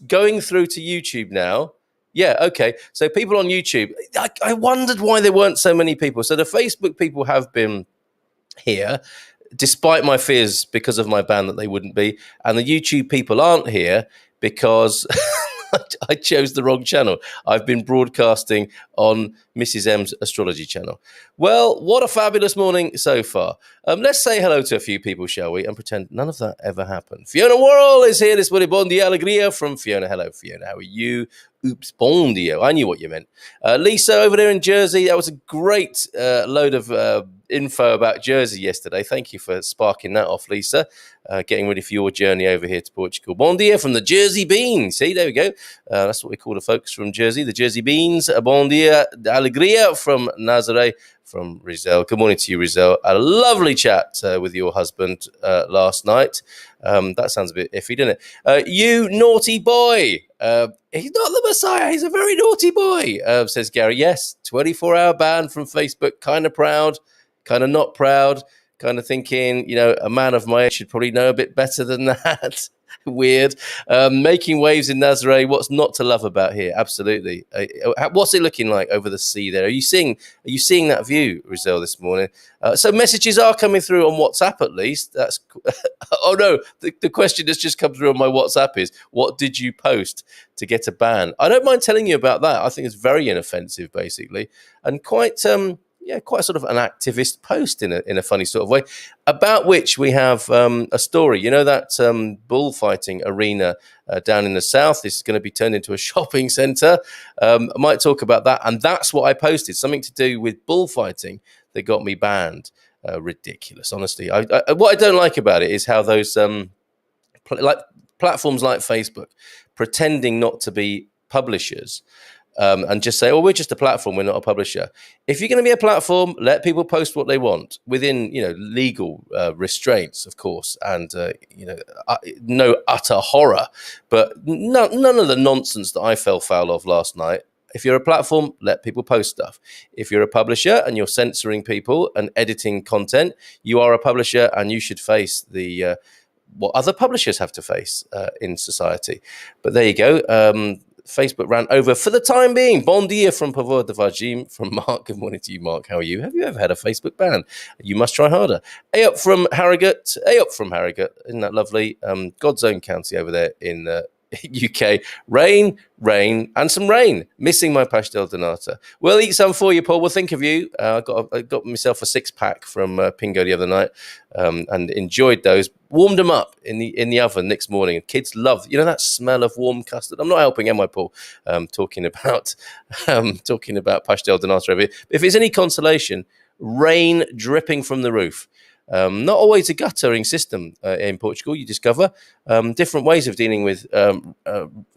going through to YouTube now. Yeah, okay. So people on YouTube, I wondered why there weren't so many people. So the Facebook people have been here, despite my fears because of my ban that they wouldn't be. And the YouTube people aren't here because I chose the wrong channel. I've been broadcasting on Mrs. M's astrology channel. Well, what a fabulous morning so far. Let's say hello to a few people, shall we, and pretend none of that ever happened. Fiona Worrell is here this morning. Bon dia, alegria from Fiona. Hello, Fiona. How are you? Oops, bon dia. I knew what you meant. Lisa over there in Jersey. That was a great load of info about Jersey yesterday. Thank you for sparking that off, Lisa. Getting ready for your journey over here to Portugal. Bon dia from the Jersey Beans. See, there we go. That's what we call the folks from Jersey, the Jersey Beans. Bon dia, alegria from Nazaré, from Rizal. Good morning to you, Rizal. A lovely chat with your husband last night. That sounds a bit iffy, doesn't it? You naughty boy. He's not the Messiah. He's a very naughty boy, says Gary. Yes, 24-hour ban from Facebook. Kind of proud, kind of not proud. Kind of thinking, a man of my age should probably know a bit better than that. Weird. Making waves in Nazaré. What's not to love about here? Absolutely. What's it looking like over the sea there? Are you seeing that view, Rizal, this morning? So messages are coming through on WhatsApp at least. That's oh no, the question that's just come through on my WhatsApp is, what did you post to get a ban? I don't mind telling you about that. I think it's very inoffensive, basically, and quite sort of an activist post in a funny sort of way, about which we have a story. That bullfighting arena down in the south is going to be turned into a shopping centre. I might talk about that. And that's what I posted, something to do with bullfighting that got me banned. Ridiculous, honestly. What I don't like about it is how those platforms like Facebook pretending not to be publishers, and just say, we're just a platform, we're not a publisher. If you're going to be a platform, let people post what they want within, legal restraints, of course, and, no utter horror, but none of the nonsense that I fell foul of last night. If you're a platform, let people post stuff. If you're a publisher and you're censoring people and editing content, you are a publisher and you should face the what other publishers have to face in society. But there you go. Facebook ran over for the time being. Bon dia from Pavor de Vajim from Mark. Good morning to you, Mark. How are you? Have you ever had a Facebook ban? You must try harder. A up from Harrogate. Isn't that lovely? God's own county over there in UK. Rain, and some rain. Missing my pastel de nata. We'll eat some for you, Paul. We'll think of you. I got myself a 6-pack from Pingo the other night, and enjoyed those. Warmed them up in the oven next morning. Kids love, that smell of warm custard. I'm not helping, am I, Paul? Talking about pastel de nata over here. If it's any consolation, rain dripping from the roof. Not always a guttering system in Portugal. You discover different ways of dealing with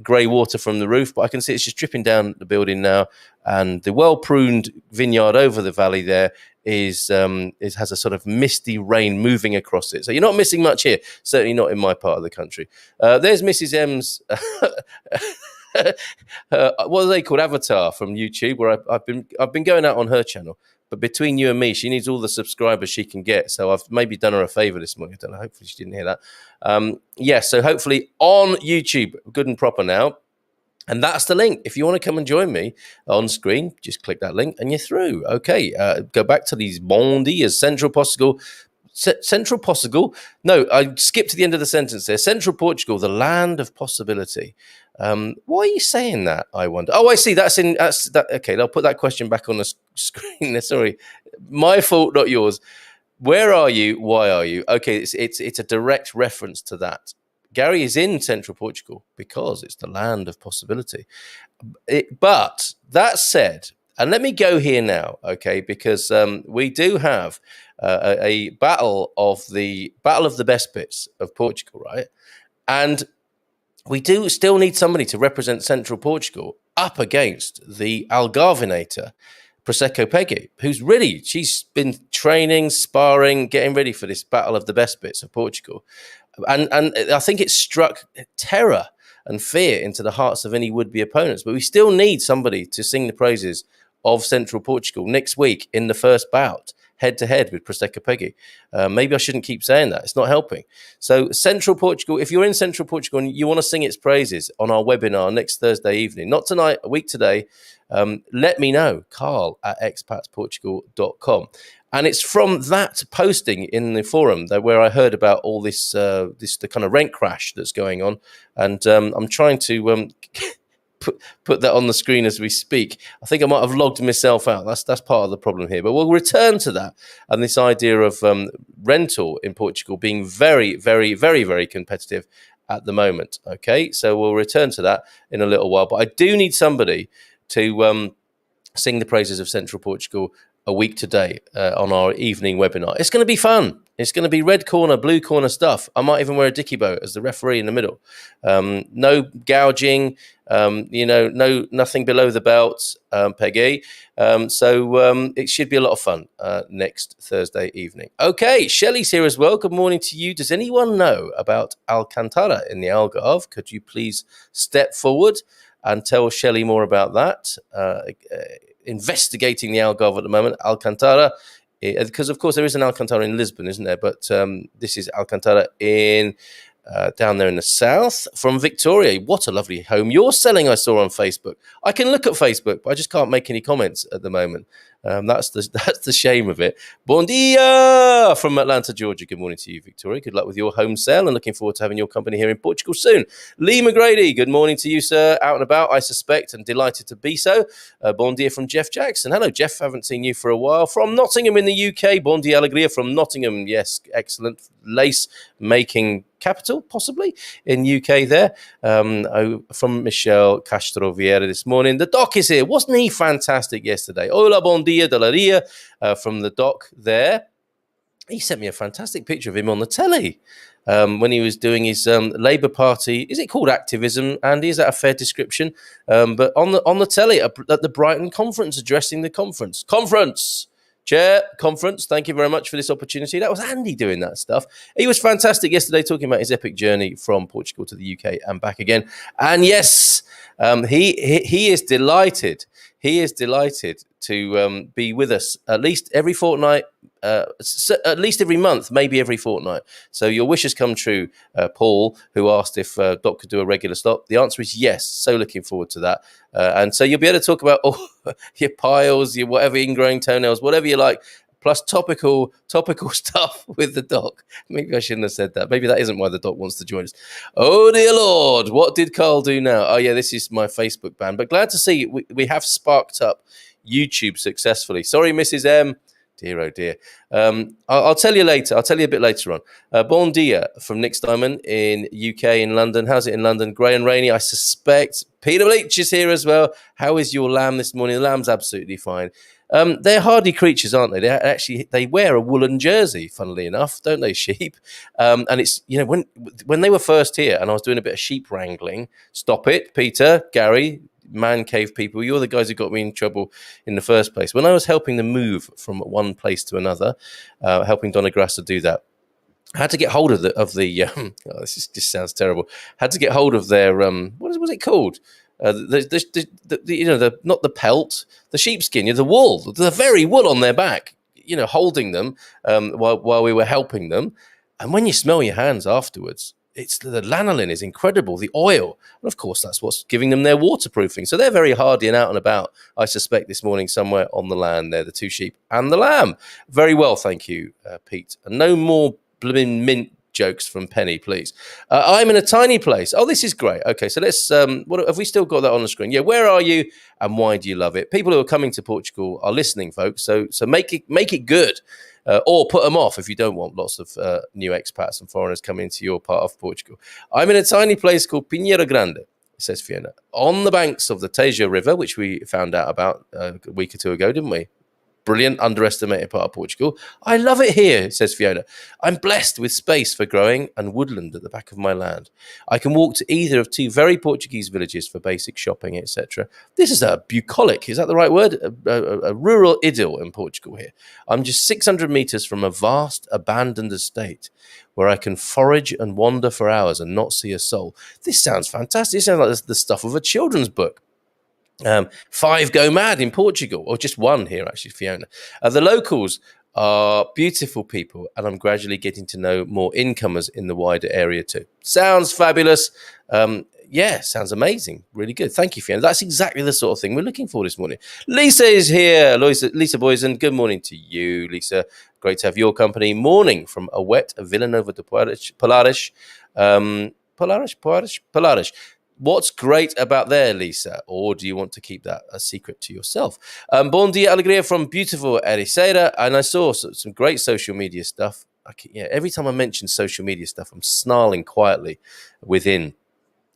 grey water from the roof, but I can see it's just dripping down the building now, and the well-pruned vineyard over the valley there has a sort of misty rain moving across it. So you're not missing much here, certainly not in my part of the country. There's Mrs. M's what are they called? Avatar from YouTube, where I've been going out on her channel. But between you and me, she needs all the subscribers she can get. So I've maybe done her a favor this morning. I don't know. Hopefully she didn't hear that. So hopefully on YouTube, good and proper now. And that's the link. If you want to come and join me on screen, just click that link and you're through. Okay, go back to these bon dias, Central Portugal. Central Portugal? No, I skipped to the end of the sentence there. Central Portugal, the land of possibility. Why are you saying that, I wonder? Oh, I see. That's that. Okay, I'll put that question back on the screen. Sorry, my fault, not yours. Where are you? Why are you? Okay, it's a direct reference to that. Gary is in Central Portugal because it's the land of possibility. But that said, and let me go here now, okay, because we do have a battle of the best bits of Portugal, right? And we do still need somebody to represent Central Portugal up against the Algarvinator, Prosecco Peggy, she's been training, sparring, getting ready for this battle of the best bits of Portugal. And I think it struck terror and fear into the hearts of any would-be opponents. But we still need somebody to sing the praises of Central Portugal next week in the first bout, head to head with Prosecco Peggy. Maybe I shouldn't keep saying that. It's not helping. So Central Portugal, if you're in Central Portugal and you want to sing its praises on our webinar next Thursday evening, not tonight, a week today, let me know, carl@expatsportugal.com. And it's from that posting in the forum where I heard about all this, the kind of rent crash that's going on. And I'm trying to put that on the screen as we speak. I think I might have logged myself out. That's part of the problem here. But we'll return to that and this idea of rental in Portugal being very, very, very, very competitive at the moment. Okay, so we'll return to that in a little while. But I do need somebody to sing the praises of Central Portugal a week today on our evening webinar. It's going to be fun. It's going to be red corner, blue corner stuff. I might even wear a dicky bow as the referee in the middle. No gouging, nothing below the belt, Peggy. So it should be a lot of fun next Thursday evening. Okay, Shelley's here as well. Good morning to you. Does anyone know about Alcantara in the Algarve? Could you please step forward and tell Shelley more about that? Investigating the Algarve at the moment, Alcantara, because of course there is an Alcantara in Lisbon, isn't there? But this is Alcantara in down there in the south from Victoria. What a lovely home you're selling, I saw on Facebook. I can look at Facebook, but I just can't make any comments at the moment. That's the shame of it. Bon dia from Atlanta, Georgia. Good morning to you, Victoria. Good luck with your home sale and looking forward to having your company here in Portugal soon. Lee McGrady, good morning to you, sir. Out and about, I suspect, and delighted to be so. Bon dia from Jeff Jackson. Hello, Jeff. Haven't seen you for a while. From Nottingham in the UK. Bon dia, alegria from Nottingham. Yes, excellent. Lace making capital, possibly, in UK there. From Michelle Castro Vieira this morning. The doc is here. Wasn't he fantastic yesterday? Hola, bon dia de la Ria from the doc there. He sent me a fantastic picture of him on the telly when he was doing his Labour Party. Is it called activism, Andy? Is that a fair description? But on the telly at the Brighton conference, addressing the conference. Chair, conference, thank you very much for this opportunity. That was Andy doing that stuff. He was fantastic yesterday talking about his epic journey from Portugal to the UK and back again. And yes, he is delighted. He is delighted to be with us at least every fortnight, at least every month, maybe every fortnight. So your wish has come true, Paul, who asked if Doc could do a regular slot. The answer is yes. So looking forward to that. And so you'll be able to talk about all your piles, your whatever ingrowing toenails, whatever you like, plus topical stuff with the doc. Maybe I shouldn't have said that. Maybe that isn't why the doc wants to join us. Oh, dear Lord. What did Carl do now? Oh, yeah, this is my Facebook ban. But glad to see we have sparked up YouTube successfully. Sorry, Mrs. M. Dear, oh dear. I'll tell you later. I'll tell you a bit later on. Bon dia from Nick Steinman in UK, in London. How's it in London? Grey and rainy, I suspect. Peter Bleach is here as well. How is your lamb this morning? The lamb's absolutely fine. They're hardy creatures, aren't they? They wear a woolen jersey, funnily enough, don't they, sheep? And it's, when they were first here and I was doing a bit of sheep wrangling, stop it, Peter, Gary, man cave people, you're the guys who got me in trouble in the first place. When I was helping them move from one place to another, helping Donna Grassa do that, I had to get hold of this just sounds terrible. Had to get hold of their what was it called? Not the pelt, the sheepskin, the wool, the very wool on their back. Holding them while we were helping them, and when you smell your hands afterwards, it's the lanolin is incredible, the oil, and of course that's what's giving them their waterproofing. So they're very hardy and out and about. I suspect this morning somewhere on the land there, the two sheep and the lamb. Very well, thank you, Pete. And no more blooming mint jokes from Penny, please. I'm in a tiny place. Oh, this is great. Okay, so let's. What have we still got that on the screen? Yeah, where are you and why do you love it? People who are coming to Portugal are listening, folks. So make it good. Or put them off if you don't want lots of new expats and foreigners coming into your part of Portugal. I'm in a tiny place called Pinheiro Grande, says Fiona, on the banks of the Tejo River, which we found out about a week or two ago, didn't we? Brilliant, underestimated part of Portugal. I love it here, says Fiona. I'm blessed with space for growing and woodland at the back of my land. I can walk to either of two very Portuguese villages for basic shopping, etc. This is a bucolic, is that the right word? A rural idyll in Portugal here. I'm just 600 metres from a vast abandoned estate where I can forage and wander for hours and not see a soul. This sounds fantastic. It sounds like the stuff of a children's book. 5 go mad in Portugal, or just one here actually, Fiona. The locals are beautiful people, and I'm gradually getting to know more incomers in the wider area too. Sounds fabulous. Yeah, sounds amazing. Really good. Thank you, Fiona. That's exactly the sort of thing we're looking for this morning. Lisa is here. Lisa Boysen, good morning to you, Lisa. Great to have your company. Morning from a wet Villanova de Polaris. Polaris. What's great about there, Lisa? Or do you want to keep that a secret to yourself? Bon dia, alegria from beautiful Ericeira. And I saw some great social media stuff. Every time I mention social media stuff, I'm snarling quietly within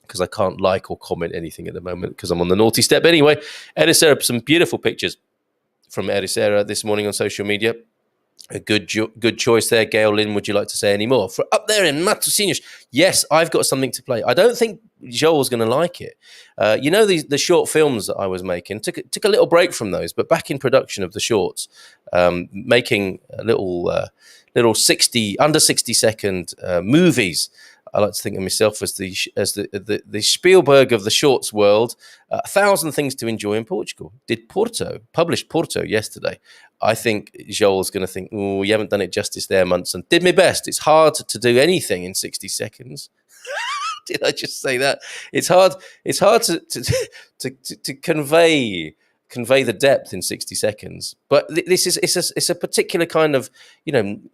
because I can't like or comment anything at the moment because I'm on the naughty step anyway. Ericeira, some beautiful pictures from Ericeira this morning on social media. A good choice there. Gail Lynn, would you like to say any more? For up there in Matosinhos, yes, I've got something to play. I don't think Joel's going to like it. The short films that I was making, took a little break from those, but back in production of the shorts, making a little under 60-second movies. I like to think of myself as the Spielberg of the shorts world. 1,000 Things to Enjoy in Portugal. Published Porto yesterday. I think Joel's going to think, oh, you haven't done it justice there, Munson. Did my best. It's hard to do anything in 60 seconds. Did I just say that? It's hard to convey the depth in 60 seconds. But it's a particular kind of,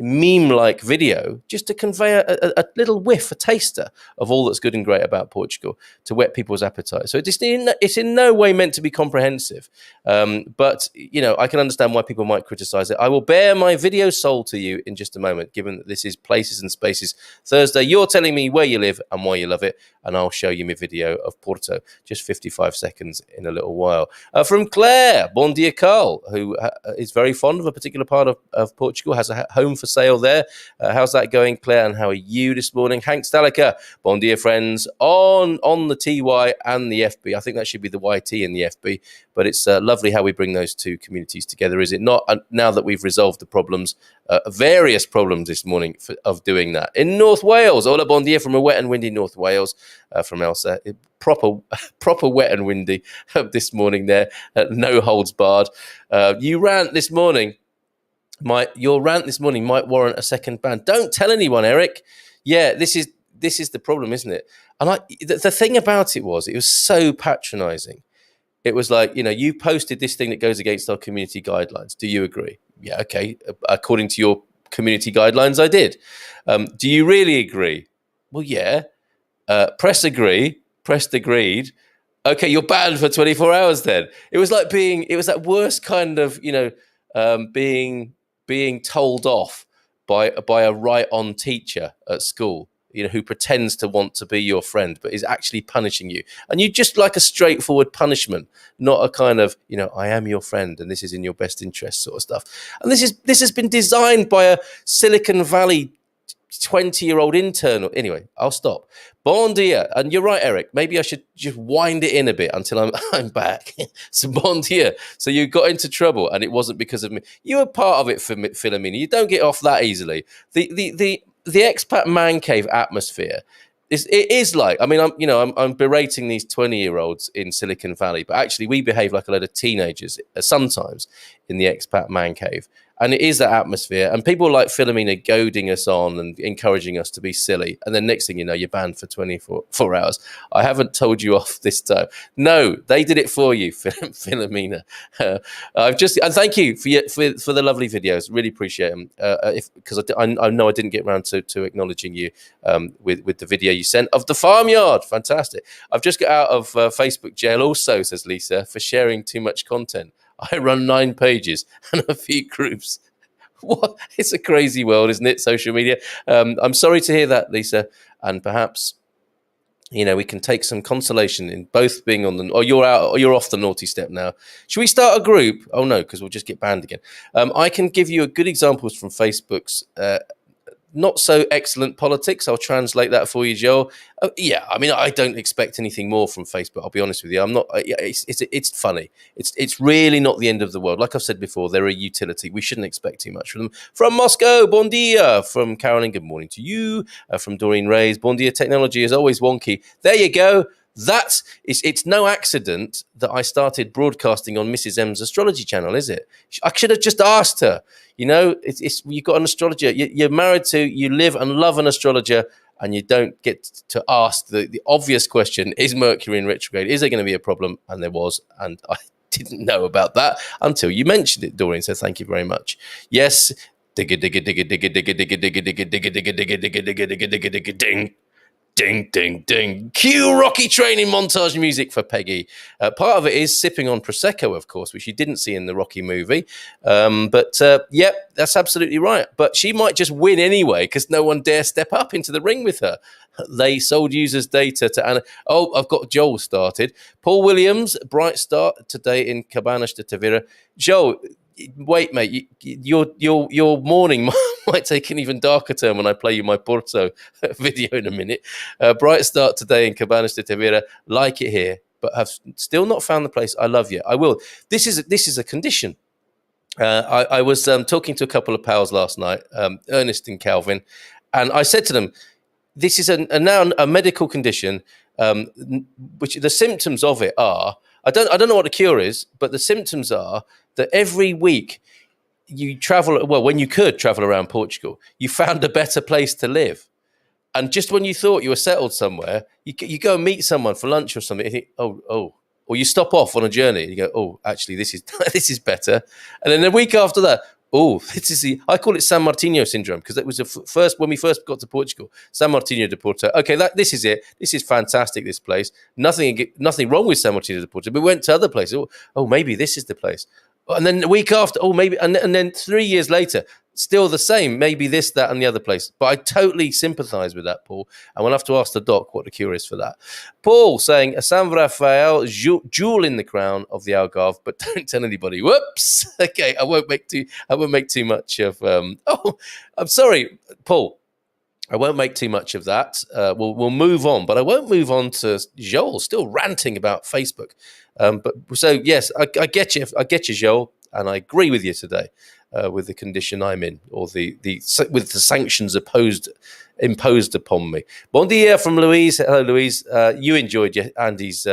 meme-like video just to convey a little whiff, a taster of all that's good and great about Portugal to whet people's appetite. So it's in no way meant to be comprehensive. But, I can understand why people might criticize it. I will bare my video soul to you in just a moment, given that this is Places and Spaces Thursday. You're telling me where you live and why you love it, and I'll show you my video of Porto, just 55 seconds in a little while. From Claire, bon dia, Carl, who is very fond of a particular part of Portugal, has a home for sale there. How's that going, Claire, and how are you this morning? Hank Stalica, bon dia, friends, on the TY and the FB. I think that should be the YT and the FB, but it's lovely how we bring those two communities together, is it not? Now that we've resolved the problems, various problems this morning of doing that. In North Wales, hola, bon dia from a wet and windy North Wales, from Elsa. Proper wet and windy this morning there. No holds barred. Your rant this morning might warrant a second ban. Don't tell anyone, Eric. Yeah, this is the problem, isn't it? And the thing about it was so patronising. It was like, you posted this thing that goes against our community guidelines. Do you agree? Yeah, okay. According to your community guidelines, I did. Do you really agree? Well, yeah. Press agree. Pressed agreed. Okay, you're banned for 24 hours then. It was like it was that worst kind of, being told off by a right-on teacher at school, who pretends to want to be your friend, but is actually punishing you. And you just like a straightforward punishment, not a kind of, I am your friend and this is in your best interest sort of stuff. And this has been designed by a Silicon Valley 20-year-old intern. Anyway, I'll stop. Bon dia. And you're right, Eric. Maybe I should just wind it in a bit until I'm back. So bon dia. So you got into trouble and it wasn't because of me. You were part of it, Philomena. You don't get off that easily. The expat man cave atmosphere is like, I'm berating these 20-year-olds in Silicon Valley, but actually we behave like a load of teenagers sometimes in the expat man cave. And it is that atmosphere. And people like Philomena goading us on and encouraging us to be silly. And then next thing you know, you're banned for 24 hours. I haven't told you off this time. No, they did it for you, Philomena. And thank you for the lovely videos. Really appreciate them. Because I know I didn't get around to acknowledging you with the video you sent of the farmyard. Fantastic. I've just got out of Facebook jail also, says Lisa, for sharing too much content. I run 9 pages and a few groups. What? It's a crazy world, isn't it? Social media. I'm sorry to hear that, Lisa. And perhaps, we can take some consolation in both being on you're out, or you're off the naughty step now. Should we start a group? Oh no, because we'll just get banned again. I can give you a good examples from Facebook's not so excellent politics. I'll translate that for you, Joel. I don't expect anything more from Facebook. I'll be honest with you. I'm not. It's funny. It's really not the end of the world. Like I've said before, they're a utility. We shouldn't expect too much from them. From Moscow, bon dia. From Carolyn, good morning to you. From Doreen Reyes, bon dia. Technology is always wonky. There you go. It's no accident that I started broadcasting on Mrs. M's astrology channel, is it? I should have just asked her. You've got an astrologer. You're married to, you live and love an astrologer, and you don't get to ask the obvious question: is Mercury in retrograde? Is there going to be a problem? And there was, and I didn't know about that until you mentioned it, Doreen. So thank you very much. Yes. Digga digga digga digga digga digga digga digga digga digga digga digga digga digga digga digga ding. Ding, ding, ding. Cue Rocky training montage music for Peggy. Part of it is sipping on Prosecco, of course, which you didn't see in the Rocky movie. Yep, that's absolutely right. But she might just win anyway because no one dare step up into the ring with her. They sold users' data to Anna. Oh, I've got Joel started. Paul Williams, bright start today in Cabanas de Tavira. Joel, wait, mate, your morning might take an even darker turn when I play you my Porto video in a minute. Bright start today in Cabanas de Tavira. Like it here, but have still not found the place I love yet. I will. This is a condition. I was talking to a couple of pals last night, Ernest and Calvin, and I said to them, this is now a medical condition, which the symptoms of it are, I don't know what the cure is, but the symptoms are that every week you travel, well, when you could travel around Portugal, you found a better place to live. And just when you thought you were settled somewhere, you go and meet someone for lunch or something, and you think, or you stop off on a journey and you go, oh, actually, this is better. And then a week after that, I call it San Martino syndrome, because it was when we first got to Portugal, San Martino de Porto. Okay, this is it. This is fantastic, this place. Nothing wrong with San Martino de Porto. We went to other places. Oh, maybe this is the place. And then the week after, maybe, and then 3 years later, still the same. Maybe this, that, and the other place. But I totally sympathise with that, Paul. And we'll have to ask the doc what the cure is for that. Paul saying, a San Rafael jewel in the crown of the Algarve, but don't tell anybody. Whoops. Okay, I won't make too much of. I'm sorry, Paul. I won't make too much of that. We'll move on, but I won't move on to Joel still ranting about Facebook. Yes, I get you. I get you, Joel, and I agree with you today with the condition I'm in, or with the sanctions imposed upon me. Bon dia from Louise. Hello, Louise. You enjoyed Andy's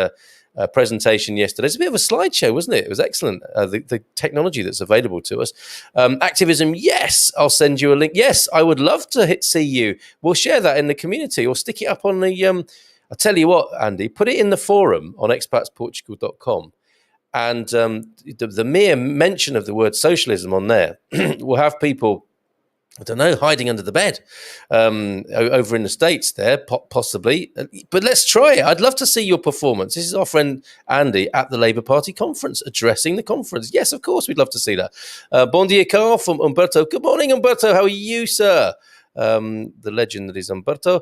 presentation yesterday. It's a bit of a slideshow, wasn't it? It was excellent. The technology that's available to us. Activism, yes, I'll send you a link. Yes, I would love to see you. We'll share that in the community or stick it up on the... I'll tell you what, Andy, put it in the forum on expatsportugal.com. And the mere mention of the word socialism on there will have people, I don't know, hiding under the bed over in the States there, possibly. But let's try it. I'd love to see your performance. This is our friend Andy at the Labour Party conference, addressing the conference. Yes, of course, we'd love to see that. Bon dia, Carl, from Umberto. Good morning, Umberto. How are you, sir? The legend that is Umberto.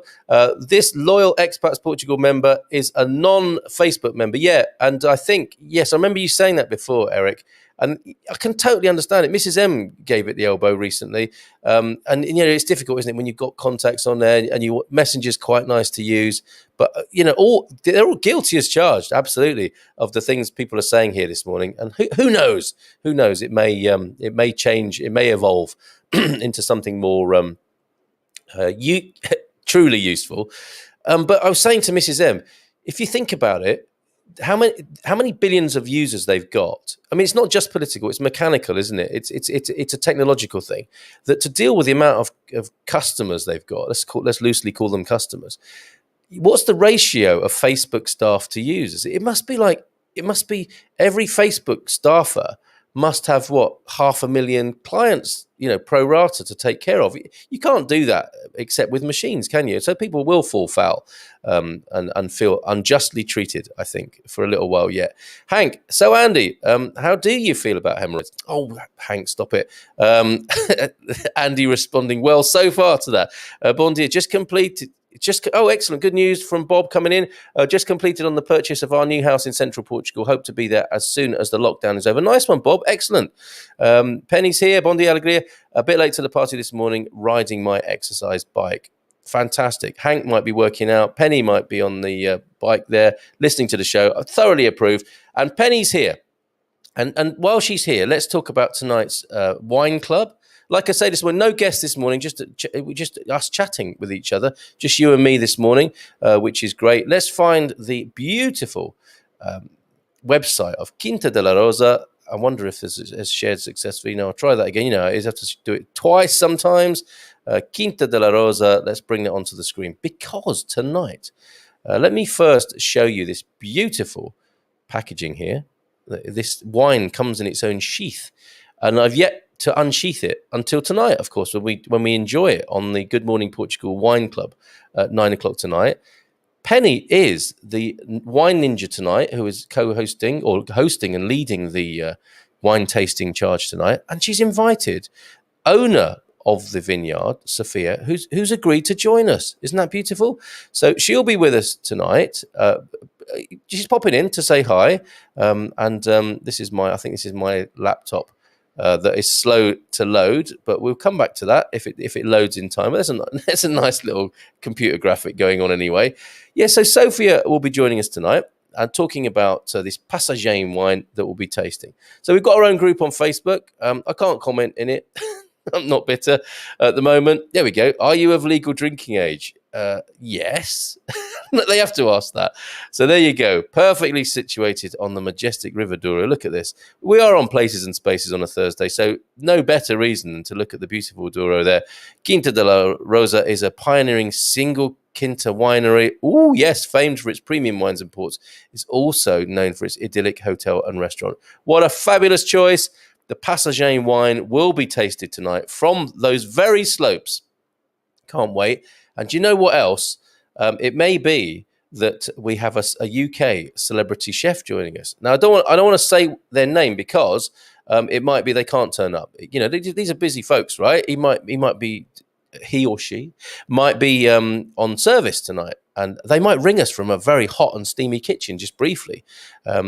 This loyal Expats Portugal member is a non-Facebook member. Yeah, and I think, yes, I remember you saying that before, Eric. And I can totally understand it. Mrs. M gave it the elbow recently. And, it's difficult, isn't it, when you've got contacts on there and Messenger's quite nice to use. But, they're all guilty as charged, absolutely, of the things people are saying here this morning. And who knows? Who knows? It may change. It may evolve into something more truly useful. But I was saying to Mrs. M, if you think about it, how many billions of users they've got? I mean, it's not just political; it's mechanical, isn't it? It's a technological thing. That to deal with the amount of customers they've got, let's loosely call them customers. What's the ratio of Facebook staff to users? It must be every Facebook staffer must have 500,000 clients, pro rata to take care of. You can't do that except with machines, can you? So people will fall foul and feel unjustly treated, I think, for a little while yet. Hank, so Andy, how do you feel about hemorrhoids? Oh, Hank, stop it. Andy responding well so far to that. Bon dia, just completed. Excellent. Good news from Bob coming in. Just completed on the purchase of our new house in central Portugal. Hope to be there as soon as the lockdown is over. Nice one, Bob. Excellent. Penny's here. Bon dia, alegria. A bit late to the party this morning, riding my exercise bike. Fantastic. Hank might be working out. Penny might be on the bike there, listening to the show. I thoroughly approve. And Penny's here. And while she's here, let's talk about tonight's wine club. Like I say this morning, no guests this morning, just us chatting with each other, just you and me this morning, which is great. Let's find the beautiful website of Quinta de la Rosa. I wonder if this is shared successfully. I'll try that again. You have to do it twice sometimes. Quinta de la Rosa. Let's bring it onto the screen because tonight, let me first show you this beautiful packaging here. This wine comes in its own sheath, and I've yet to unsheath it until tonight, of course, when we enjoy it on the Good Morning Portugal Wine Club at 9:00 tonight. Penny is the wine ninja tonight, who is co-hosting or hosting and leading the wine tasting charge tonight, and she's invited owner of the vineyard, Sophia, who's agreed to join us. Isn't that beautiful? So she'll be with us tonight. She's popping in to say hi, and this is my laptop that is slow to load, but we'll come back to that if it loads in time. But there's a nice little computer graphic going on anyway. Yeah, so Sophia will be joining us tonight and talking about this Passagem wine that we'll be tasting. So we've got our own group on Facebook. I can't comment in it. I'm not bitter at the moment. There we go. Are you of legal drinking age? Yes. They have to ask that. So there you go. Perfectly situated on the majestic River Douro. Look at this. We are on Places and Spaces on a Thursday, so no better reason than to look at the beautiful Douro there. Quinta de la Rosa is a pioneering single Quinta winery. Oh, yes, famed for its premium wines and ports. It's also known for its idyllic hotel and restaurant. What a fabulous choice. The Passagem wine will be tasted tonight from those very slopes. Can't wait. And do you know what else? It may be that we have a UK celebrity chef joining us. Now, I don't want to say their name because it might be they can't turn up. These are busy folks, right? He or she might be on service tonight, and they might ring us from a very hot and steamy kitchen just briefly,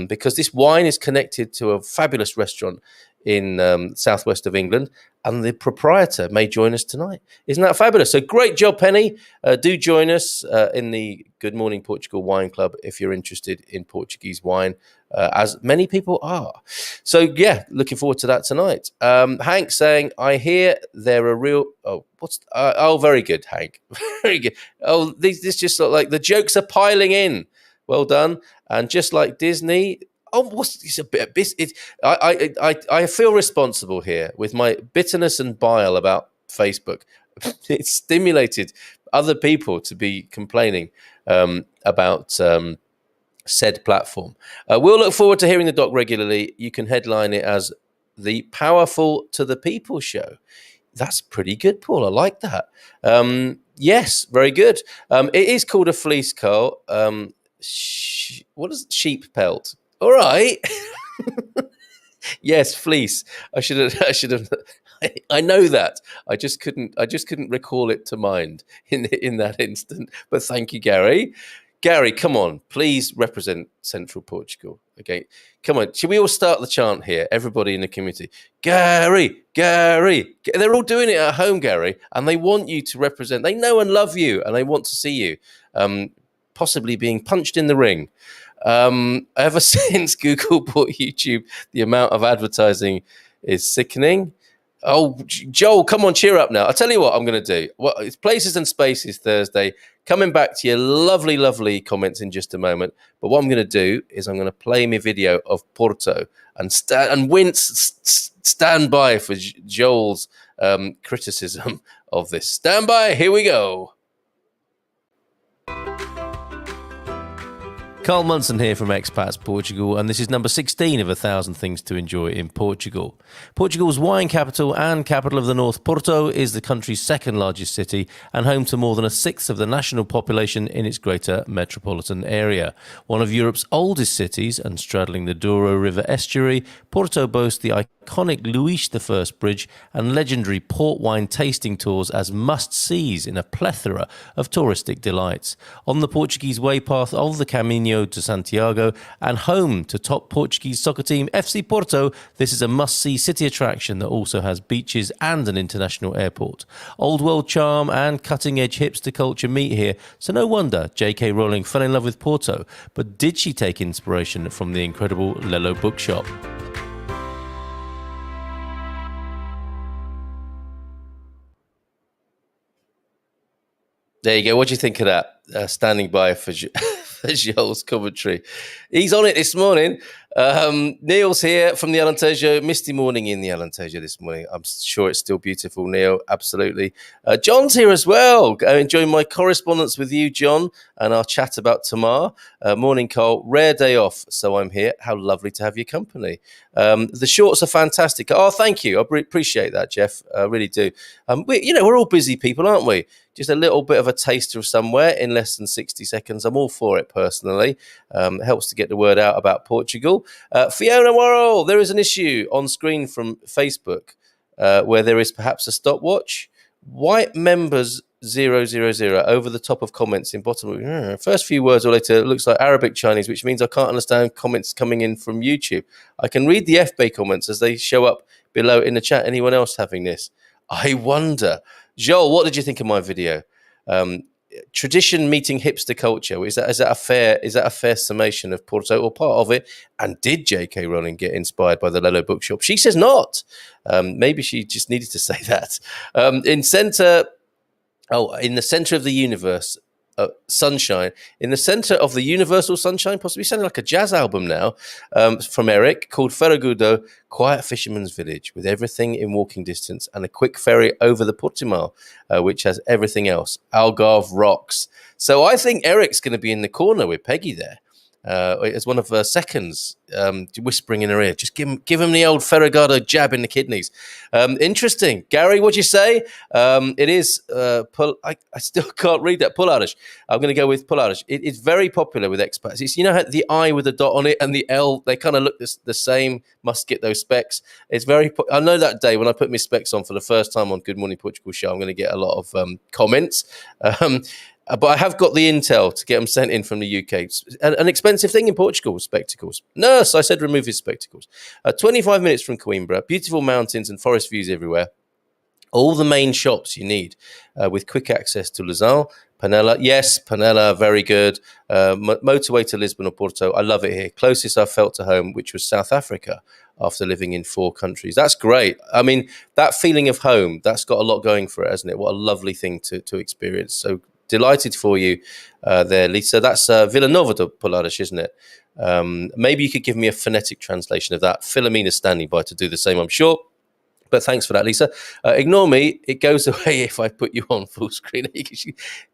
because this wine is connected to a fabulous restaurant in southwest of England, and the proprietor may join us tonight. Isn't that fabulous? So great job, Penny. Do join us in the Good Morning Portugal Wine Club if you're interested in Portuguese wine, as many people are. So yeah, looking forward to that tonight. Hank saying, I hear they're a real... very good, Hank. Very good. Oh, this just sort of like the jokes are piling in. Well done. And just like Disney... it's a bit. I feel responsible here with my bitterness and bile about Facebook. It's stimulated other people to be complaining about said platform. We'll look forward to hearing the doc regularly. You can headline it as the Powerful to the People show. That's pretty good, Paul. I like that. Yes, very good. It is called a fleece, Carl. What is sheep pelt? All right. Yes, fleece. I should have. I know that. I just couldn't recall it to mind in that instant. But thank you, Gary. Gary, come on, please represent Central Portugal. Okay, come on. Should we all start the chant here? Everybody in the community. Gary, Gary. They're all doing it at home, Gary, and they want you to represent. They know and love you, and they want to see you, possibly being punched in the ring. Ever since Google bought YouTube, the amount of advertising is sickening. Oh, Joel, come on, cheer up now. I'll tell you what I'm going to do. Well, it's Places and Spaces Thursday. Coming back to your lovely, lovely comments in just a moment. But what I'm going to do is I'm going to play me video of Porto and stand by for Joel's criticism of this. Stand by. Here we go. Carl Munson here from Expats Portugal, and this is number 16 of 1,000 Things to Enjoy in Portugal. Portugal's wine capital and capital of the north, Porto, is the country's second largest city and home to more than a sixth of the national population in its greater metropolitan area. One of Europe's oldest cities and straddling the Douro River estuary, Porto boasts the iconic Luís I Bridge and legendary port wine tasting tours as must-sees in a plethora of touristic delights. On the Portuguese waypath of the Caminho to Santiago and home to top Portuguese soccer team FC Porto, this is a must-see city attraction that also has beaches and an international airport. Old world charm and cutting-edge hipster culture meet here, so no wonder J.K. Rowling fell in love with Porto. But did she take inspiration from the incredible Lello bookshop? There you go. What do you think of that? Standing by for, for Joel's commentary. He's on it this morning. Neil's here from the Alentejo. Misty morning in the Alentejo this morning. I'm sure it's still beautiful, Neil. Absolutely. John's here as well. Enjoying my correspondence with you, John, and our chat about Tamar. Morning, Cole. Rare day off, so I'm here. How lovely to have your company. The shorts are fantastic. Oh, thank you. I appreciate that, Jeff. I really do. We're all busy people, aren't we? Just a little bit of a taster of somewhere in less than 60 seconds. I'm all for it personally. It helps to get the word out about Portugal. Fiona Worrell, there is an issue on screen from Facebook where there is perhaps a stopwatch. White members 000 over the top of comments in bottom. First few words or later, it looks like Arabic Chinese, which means I can't understand comments coming in from YouTube. I can read the FB comments as they show up below in the chat. Anyone else having this? I wonder. Joel, what did you think of my video? Tradition meeting hipster culture. Is that a fair summation of Porto, or part of it? And did J.K. Rowling get inspired by the Lelo bookshop? She says not. Maybe she just needed to say that. In the center of the universe, sunshine. In the center of the universal sunshine, possibly sounding like a jazz album now, from Eric, called Ferragudo, quiet fisherman's village with everything in walking distance and a quick ferry over the Portimao, which has everything else. Algarve rocks. So I think Eric's going to be in the corner with Peggy there. As one of her seconds, whispering in her ear, just give him the old Ferragado jab in the kidneys. Interesting. Gary, what'd you say? It is, I still can't read that. Polaris. I'm going to go with Polaris. It's very popular with expats. It's, how the I with a dot on it and the L, they kind of look the same. Must get those specs. It's I know that day when I put my specs on for the first time on Good Morning Portugal show, I'm going to get a lot of comments. But I have got the intel to get them sent in from the UK. An expensive thing in Portugal, spectacles. Nurse, I said remove his spectacles. 25 minutes from Coimbra, beautiful mountains and forest views everywhere. All the main shops you need with quick access to Lausanne, Panela. Yes, Panela, very good. Motorway to Lisbon or Porto. I love it here. Closest I've felt to home, which was South Africa after living in 4 countries. That's great. I mean, that feeling of home, that's got a lot going for it, hasn't it? What a lovely thing to experience. So delighted for you there, Lisa. That's Vila Nova de Polaris, isn't it? Maybe you could give me a phonetic translation of that. Philomena's standing by to do the same, I'm sure. But thanks for that, Lisa. Ignore me. It goes away if I put you on full screen.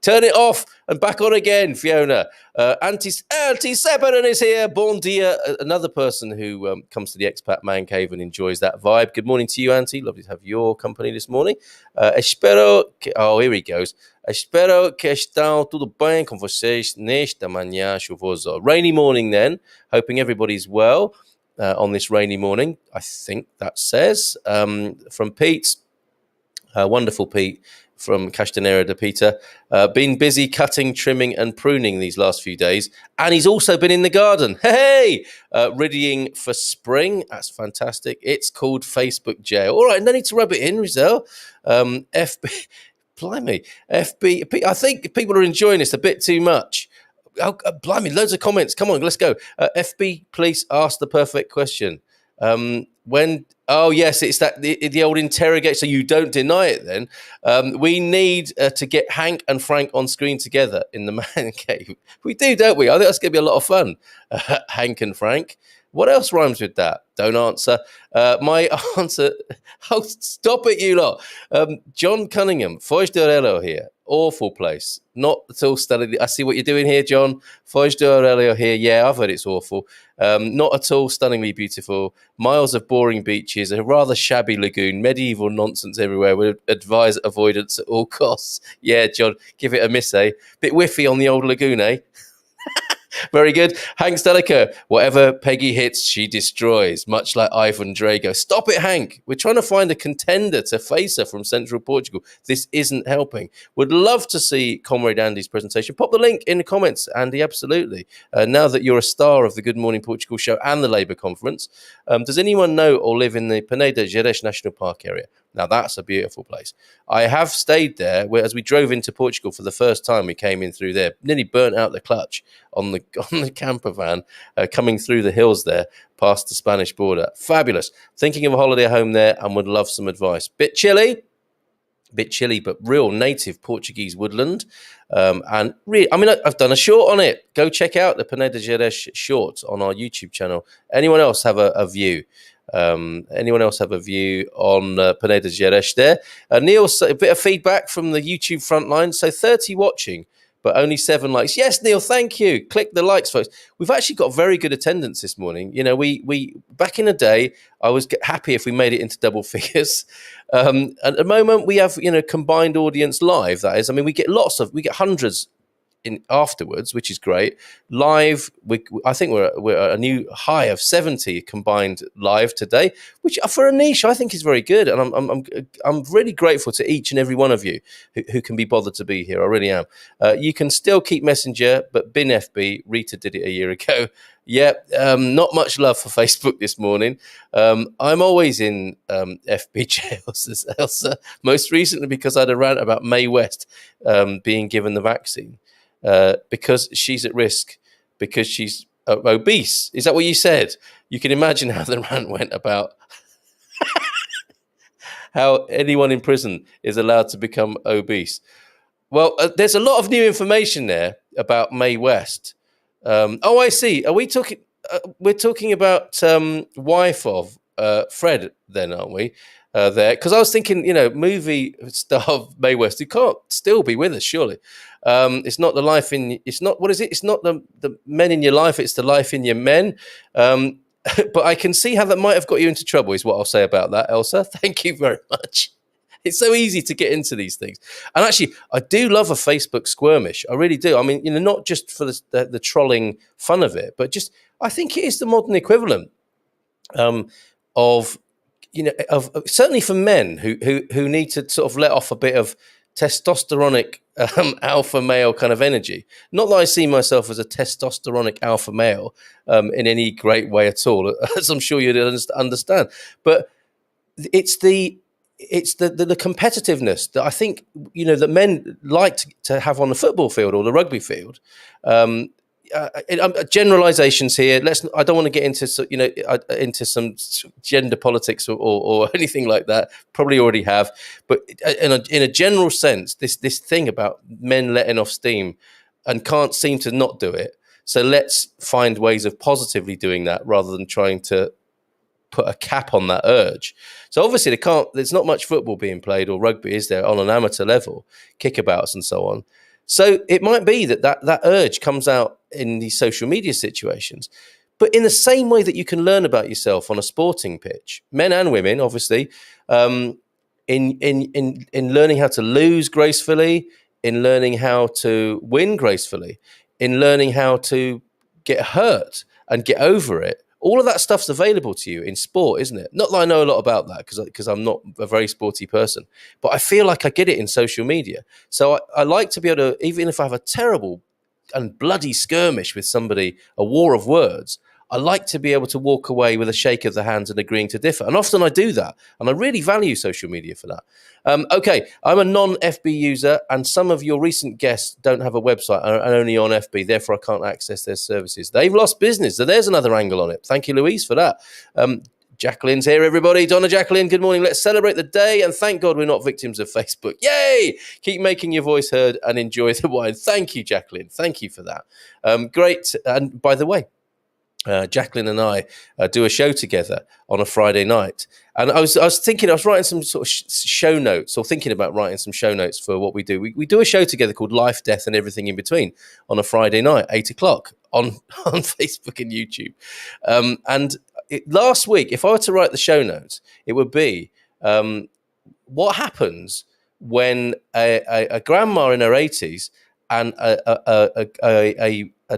Turn it off and back on again, Fiona. Auntie Severin is here. Bon dia. Another person who comes to the Expat Man Cave and enjoys that vibe. Good morning to you, Auntie. Lovely to have your company this morning. Espero que... Oh, here he goes. Espero que estão tudo bem com vocês nesta manhã chuvosa. Rainy morning then. Hoping everybody's well. On this rainy morning, I think that says, from Pete, wonderful Pete from Castanera de Peter, been busy cutting, trimming and pruning these last few days. And he's also been in the garden. Hey, readying for spring. That's fantastic. It's called Facebook jail. All right, no need to rub it in, Rizal. FB, blimey, FB. I think people are enjoying this a bit too much. Oh, blimey, loads of comments. Come on, let's go. FB, please ask the perfect question. Oh, yes, it's that the old interrogate, so you don't deny it then. We need to get Hank and Frank on screen together in the man cave. We do, don't we? I think that's going to be a lot of fun. Hank and Frank. What else rhymes with that? Don't answer. My answer... Oh, stop it, you lot. John Cunningham, Foz de Orelho here. Awful place. Not at all stunningly... I see what you're doing here, John. Foz de Orelho here. Yeah, I've heard it's awful. Not at all stunningly beautiful. Miles of boring beaches. A rather shabby lagoon. Medieval nonsense everywhere. Would advise avoidance at all costs. Yeah, John, give it a miss, eh? Bit whiffy on the old lagoon, eh? Very good. Hank Stelica, whatever Peggy hits, she destroys, much like Ivan Drago. Stop it, Hank. We're trying to find a contender to face her from Central Portugal. This isn't helping. Would love to see Comrade Andy's presentation. Pop the link in the comments, Andy, absolutely. Now that you're a star of the Good Morning Portugal show and the Labour Conference, does anyone know or live in the Peneda Gerês National Park area? Now, that's a beautiful place. I have stayed there, where as we drove into Portugal for the first time, we came in through there, nearly burnt out the clutch on the camper van, coming through the hills there, past the Spanish border. Fabulous. Thinking of a holiday home there and would love some advice. Bit chilly? bit chilly, but real native Portuguese woodland. I've done a short on it. Go check out the Peneda Gerês short on our YouTube channel. Anyone else have a view? Anyone else have a view on Peneda Gerês there? Neil, a bit of feedback from the YouTube front line. So 30 watching, but only 7 likes. Yes, Neil, thank you. Click the likes, folks. We've actually got very good attendance this morning. You know, we back in the day, I was happy if we made it into double figures. At the moment, we have, combined audience live. That is, I mean, we get hundreds in afterwards, which is great. Live, I think we're at a new high of 70 combined live today, which for a niche I think is very good, and I'm really grateful to each and every one of you who can be bothered to be here. I really am. You can still keep Messenger, but bin FB. Rita did it a year ago. Yeah, not much love for Facebook this morning. I'm always in FB jails, as Elsa, most recently because I had a rant about Mae West being given the vaccine. Because she's at risk, because she's obese. Is that what you said? You can imagine how the rant went about how anyone in prison is allowed to become obese. Well, there's a lot of new information there about Mae West. I see. Are we talking? We're talking about wife of Fred, then, aren't we? There, because I was thinking, movie star of Mae West, who can't still be with us, surely. It's not the life in. It's not, what is it? It's not the men in your life. It's the life in your men. But I can see how that might have got you into trouble. Is what I'll say about that, Elsa. Thank you very much. It's so easy to get into these things. And actually, I do love a Facebook skirmish. I really do. I mean, not just for the trolling fun of it, but just, I think it is the modern equivalent of certainly for men who need to sort of let off a bit of testosteronic alpha male kind of energy. Not that I see myself as a testosteronic alpha male in any great way at all, as I'm sure you'd understand. But it's the competitiveness that I think that men like to have on the football field or the rugby field. Generalizations here. I don't want to get into into some gender politics or anything like that. Probably already have, but in a general sense, this thing about men letting off steam and can't seem to not do it. So let's find ways of positively doing that rather than trying to put a cap on that urge. So obviously there's not much football being played or rugby, is there, on an amateur level, kickabouts and so on. So it might be that urge comes out in these social media situations. But in the same way that you can learn about yourself on a sporting pitch, men and women, obviously, in learning how to lose gracefully, in learning how to win gracefully, in learning how to get hurt and get over it. All of that stuff's available to you in sport, isn't it? Not that I know a lot about that because I'm not a very sporty person, but I feel like I get it in social media. So I like to be able to, even if I have a terrible and bloody skirmish with somebody, a war of words, I like to be able to walk away with a shake of the hands and agreeing to differ. And often I do that. And I really value social media for that. Okay, I'm a non-FB user, and some of your recent guests don't have a website and are only on FB. Therefore, I can't access their services. They've lost business. So there's another angle on it. Thank you, Louise, for that. Jacqueline's here, everybody. Donna Jacqueline, good morning. Let's celebrate the day. And thank God we're not victims of Facebook. Yay! Keep making your voice heard and enjoy the wine. Thank you, Jacqueline. Thank you for that. Great. And by the way, Jacqueline and I do a show together on a Friday night, and I was thinking, I was writing some sort of show notes, or thinking about writing some show notes for what we do. We do a show together called Life, Death, and Everything in Between on a Friday night, 8:00 on Facebook and YouTube. Last week, if I were to write the show notes, it would be what happens when a grandma in her 80s and a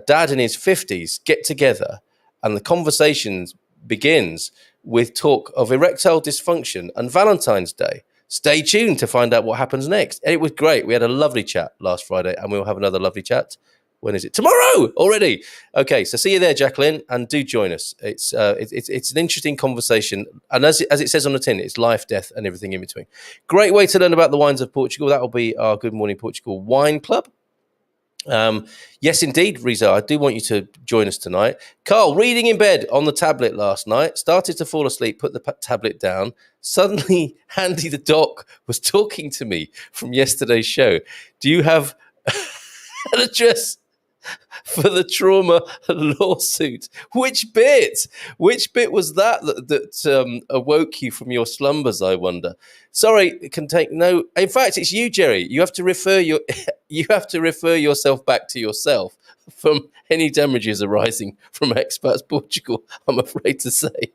dad in his 50s get together. And the conversation begins with talk of erectile dysfunction and Valentine's Day. Stay tuned to find out what happens next. It was great. We had a lovely chat last Friday, and we'll have another lovely chat. When is it? Tomorrow already. Okay, so see you there, Jacqueline, and do join us. It's an interesting conversation, and as it says on the tin, it's life, death, and everything in between. Great way to learn about the wines of Portugal. That will be our Good Morning Portugal Wine Club. Yes, indeed, Riza, I do want you to join us tonight. Carl, reading in bed on the tablet last night, started to fall asleep, put the tablet down, Suddenly, Andy the doc was talking to me from yesterday's show. Do you have an address for the trauma lawsuit? Which bit? Which bit was that awoke you from your slumbers? I wonder. Sorry, it can take no. In fact, it's you, Jerry. You have to refer yourself back to yourself from any damages arising from Expats Portugal. I'm afraid to say,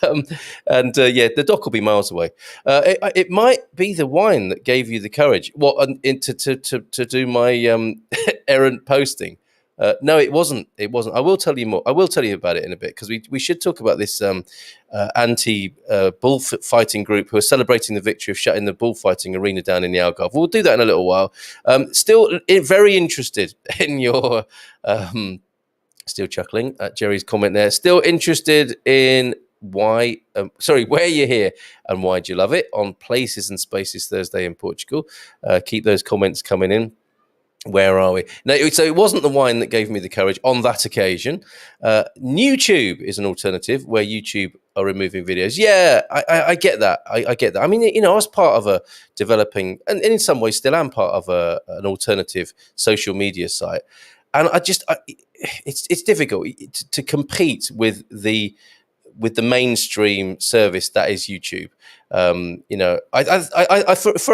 yeah, the doc will be miles away. It might be the wine that gave you the courage. To do my errant posting. No, it wasn't. It wasn't. I will tell you more. I will tell you about it in a bit, because we should talk about this anti-bullfighting group who are celebrating the victory of shutting the bullfighting arena down in the Algarve. We'll do that in a little while. Still very interested in your... still chuckling at Jerry's comment there. Still interested in where you're here and why do you love it on Places and Spaces Thursday in Portugal. Keep those comments coming in. Where are we? No, so it wasn't the wine that gave me the courage on that occasion. YouTube is an alternative where YouTube are removing videos. Yeah, I get that. I get that. I mean, I was part of a developing, and in some ways still am part of an alternative social media site. And it's difficult to compete with the mainstream service that is YouTube. For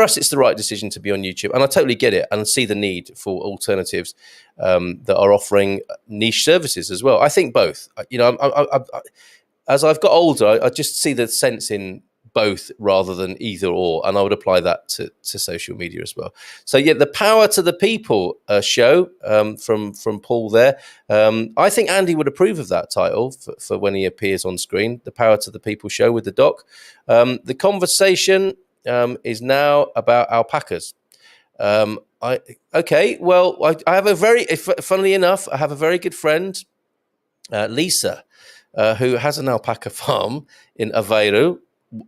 us, it's the right decision to be on YouTube, and I totally get it and see the need for alternatives that are offering niche services as well. I think both. As I've got older, I just see the sense in both rather than either or, and I would apply that to social media as well. So yeah, the Power to the People show from Paul there. I think Andy would approve of that title for when he appears on screen. The Power to the People show with the doc. The conversation is now about alpacas. I have funnily enough, I have a very good friend, Lisa, who has an alpaca farm in Aveiro.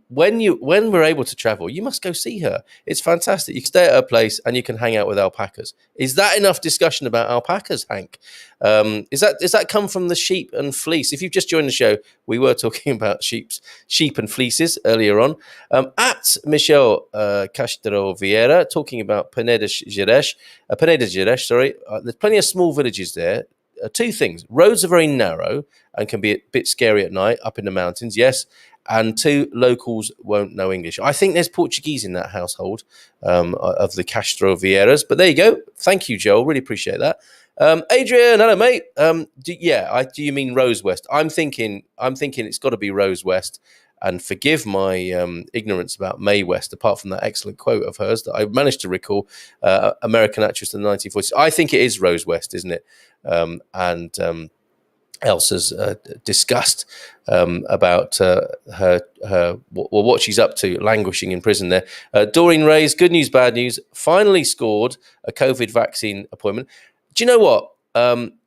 When we're able to travel, you must go see her. It's fantastic. You can stay at her place and you can hang out with alpacas. Is that enough discussion about alpacas, Hank? Does that come from the sheep and fleece? If you've just joined the show, we were talking about sheep and fleeces earlier on. At Michelle Castro Vieira, talking about Peneda Gerês, sorry. There's plenty of small villages there. Two things. Roads are very narrow and can be a bit scary at night up in the mountains, yes. And two, locals won't know English. I think there's Portuguese in that household of the Castro Vieiras. But there you go. Thank you, Joel. Really appreciate that. Adrian, hello, mate. Do you mean Rose West? I'm thinking it's got to be Rose West. And forgive my ignorance about Mae West, apart from that excellent quote of hers that I managed to recall, American actress in the 1940s. I think it is Rose West, isn't it? Elsa's disgust about what she's up to, languishing in prison there. Doreen Reyes, good news, bad news, finally scored a COVID vaccine appointment. Do you know what?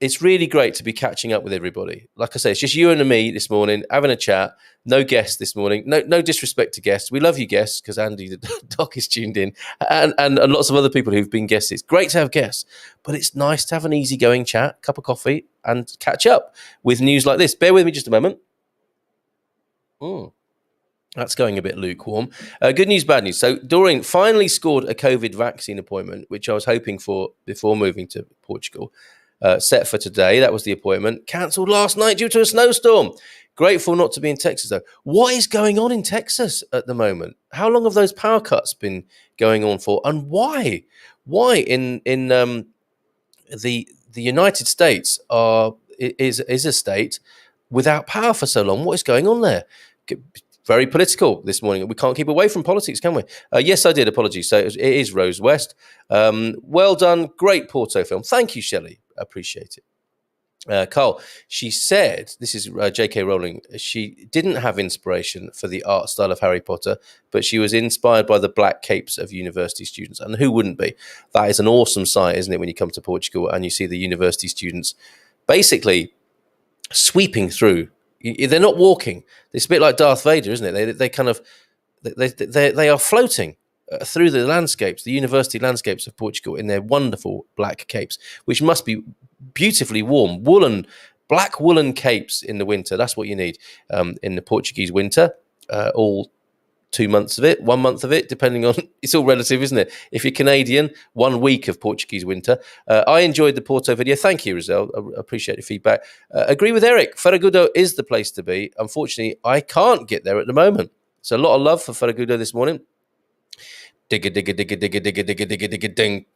It's really great to be catching up with everybody. Like I say, it's just you and me this morning, having a chat. No guests this morning. No disrespect to guests. We love you guests, because Andy, the doc, is tuned in, and lots of other people who've been guests. It's great to have guests, but it's nice to have an easygoing chat, cup of coffee, and catch up with news like this. Bear with me just a moment. That's going a bit lukewarm. Good news, bad news. So Doreen finally scored a COVID vaccine appointment, which I was hoping for before moving to Portugal. Set for today. That was the appointment. Cancelled last night due to a snowstorm. Grateful not to be in Texas, though. What is going on in Texas at the moment? How long have those power cuts been going on for? And why? Why in the United States is a state without power for so long? What is going on there? Very political this morning. We can't keep away from politics, can we? Yes, I did. Apologies. So it is Rose West. Well done. Great Porto film. Thank you, Shelley. Appreciate it. Carl, she said, this is J.K. Rowling, she didn't have inspiration for the art style of Harry Potter, but she was inspired by the black capes of university students. And who wouldn't be? That is an awesome sight, isn't it, when you come to Portugal and you see the university students basically sweeping through. They're not walking. It's a bit like Darth Vader, isn't it? They are floating through the landscapes, the university landscapes of Portugal, in their wonderful black capes, which must be beautifully warm. Black woolen capes in the winter. That's what you need in the Portuguese winter. All 2 months of it, 1 month of it, depending on, it's all relative, isn't it? If you're Canadian, 1 week of Portuguese winter. I enjoyed the Porto video. Thank you, Rizal. I appreciate the feedback. Agree with Eric. Faragudo is the place to be. Unfortunately, I can't get there at the moment. So a lot of love for Faragudo this morning. Digga, digga, digga, digga, digga, digga, digga, digga, ding.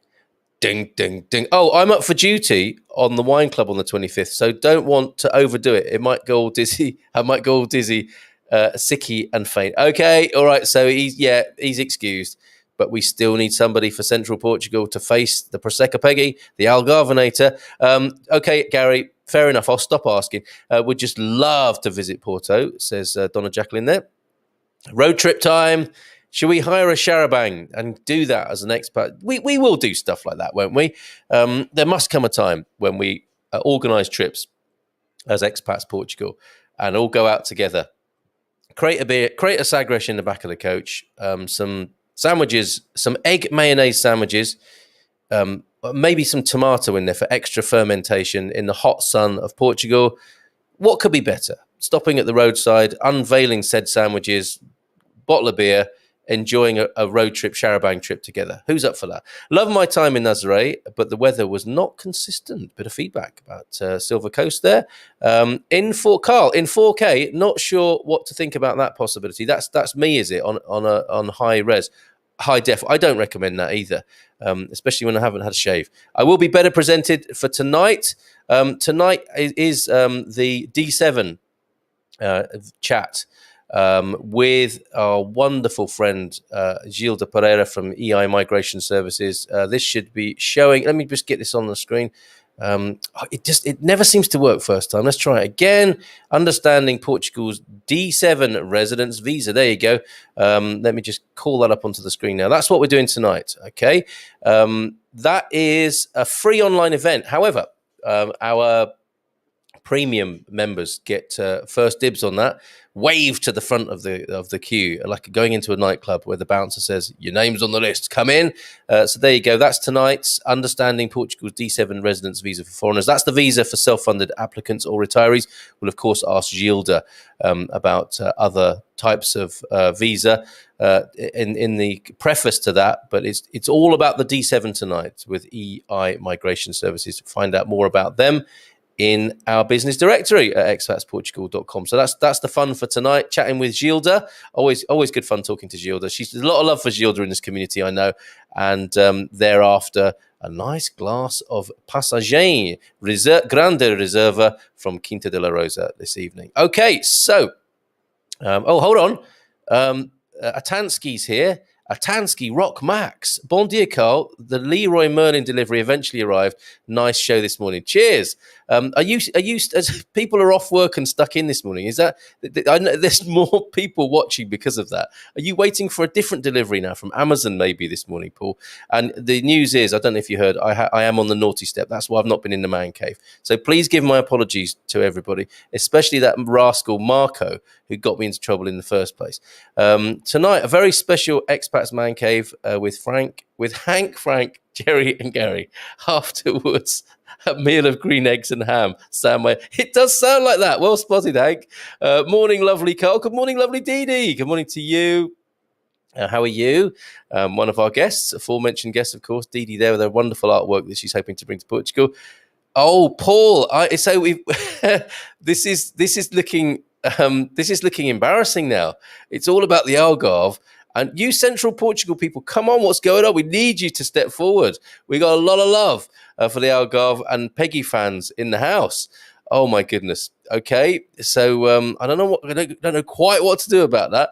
Ding, ding, ding. Oh, I'm up for duty on the wine club on the 25th, so don't want to overdo it. It might go all dizzy. I might go all dizzy, sicky and faint. Okay, all right, so he's excused, but we still need somebody for Central Portugal to face the Prosecco Peggy, the Algarvenator. Okay, Gary, fair enough. I'll stop asking. Would just love to visit Porto, says Donna Jacqueline there. Road trip time. Should we hire a charabang and do that as an expat? We will do stuff like that, won't we? There must come a time when we organise trips as Expats Portugal and all go out together. Create a beer, create a sagres in the back of the coach, some sandwiches, some egg mayonnaise sandwiches, maybe some tomato in there for extra fermentation in the hot sun of Portugal. What could be better? Stopping at the roadside, unveiling said sandwiches, bottle of beer, enjoying a road trip, charabang trip together. Who's up for that? Love my time in Nazaré, but the weather was not consistent. Bit of feedback about Silver Coast there. Carl, in 4K, not sure what to think about that possibility. That's me, is it, on high res, high def? I don't recommend that either, especially when I haven't had a shave. I will be better presented for tonight. Tonight is the D7 chat with our wonderful friend Gilles de Pereira from EI Migration Services. This should be showing. Let me just get this on the screen. It never seems to work first time. Let's try it again. Understanding Portugal's D7 residence visa. There you go. Let me just call that up onto the screen now. That's what we're doing tonight. Okay. That is a free online event. However, our premium members get first dibs on that. Wave to the front of the queue, like going into a nightclub where the bouncer says, your name's on the list, come in. So there you go. That's tonight's Understanding Portugal's D7 residence visa for foreigners. That's the visa for self-funded applicants or retirees. We'll, of course, ask Gilda about other types of visa in the preface to that. But it's all about the D7 tonight with EI Migration Services. Find out more about them in our business directory at expatsportugal.com. So that's the fun for tonight, chatting with Gilda. Always good fun talking to Gilda. There's a lot of love for Gilda in this community, I know. And thereafter, a nice glass of Passagen Grande Reserva from Quinta de la Rosa this evening. Okay, so, hold on. Atansky's here. Atansky, Rock Max. Bon dia, Carl. The Leroy Merlin delivery eventually arrived. Nice show this morning. Cheers. Are you as people are off work and stuck in this morning? Is that, I know there's more people watching because of that. Are you waiting for a different delivery now from Amazon maybe this morning, Paul? And the news is, I don't know if you heard, I am on the naughty step. That's why I've not been in the man cave. So please give my apologies to everybody, especially that rascal Marco who got me into trouble in the first place. Tonight, a very special Expats Man Cave with Hank, Frank, Jerry and Gary. Afterwards, a meal of green eggs and ham. It does sound like that. Well spotted, Hank. Morning, lovely Carl. Good morning, lovely Dee Dee. Good morning to you. How are you? One of our guests, aforementioned guest, of course, Dee Dee there with her wonderful artwork that she's hoping to bring to Portugal. Oh, Paul, this is looking embarrassing now. It's all about the Algarve. And you Central Portugal people, come on, what's going on? We need you to step forward. We got a lot of love for the Algarve and Peggy fans in the house. Oh my goodness. Okay, so I don't know quite what to do about that.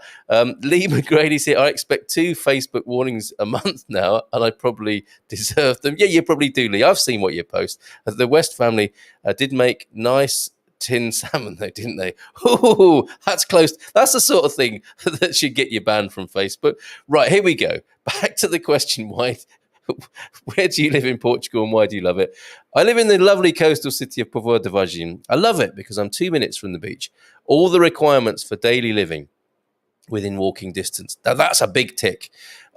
Lee McGrady's here. I expect 2 Facebook warnings a month now, and I probably deserve them. Yeah, you probably do, Lee. I've seen what you post. The West family did make nice tin salmon, though, didn't they? Ooh, that's close. That's the sort of thing that should get you banned from Facebook. Right, here we go. Back to the question: where do you live in Portugal and why do you love it? I live in the lovely coastal city of Póvoa de Varzim. I love it because I'm 2 minutes from the beach. All the requirements for daily living within walking distance. Now that's a big tick.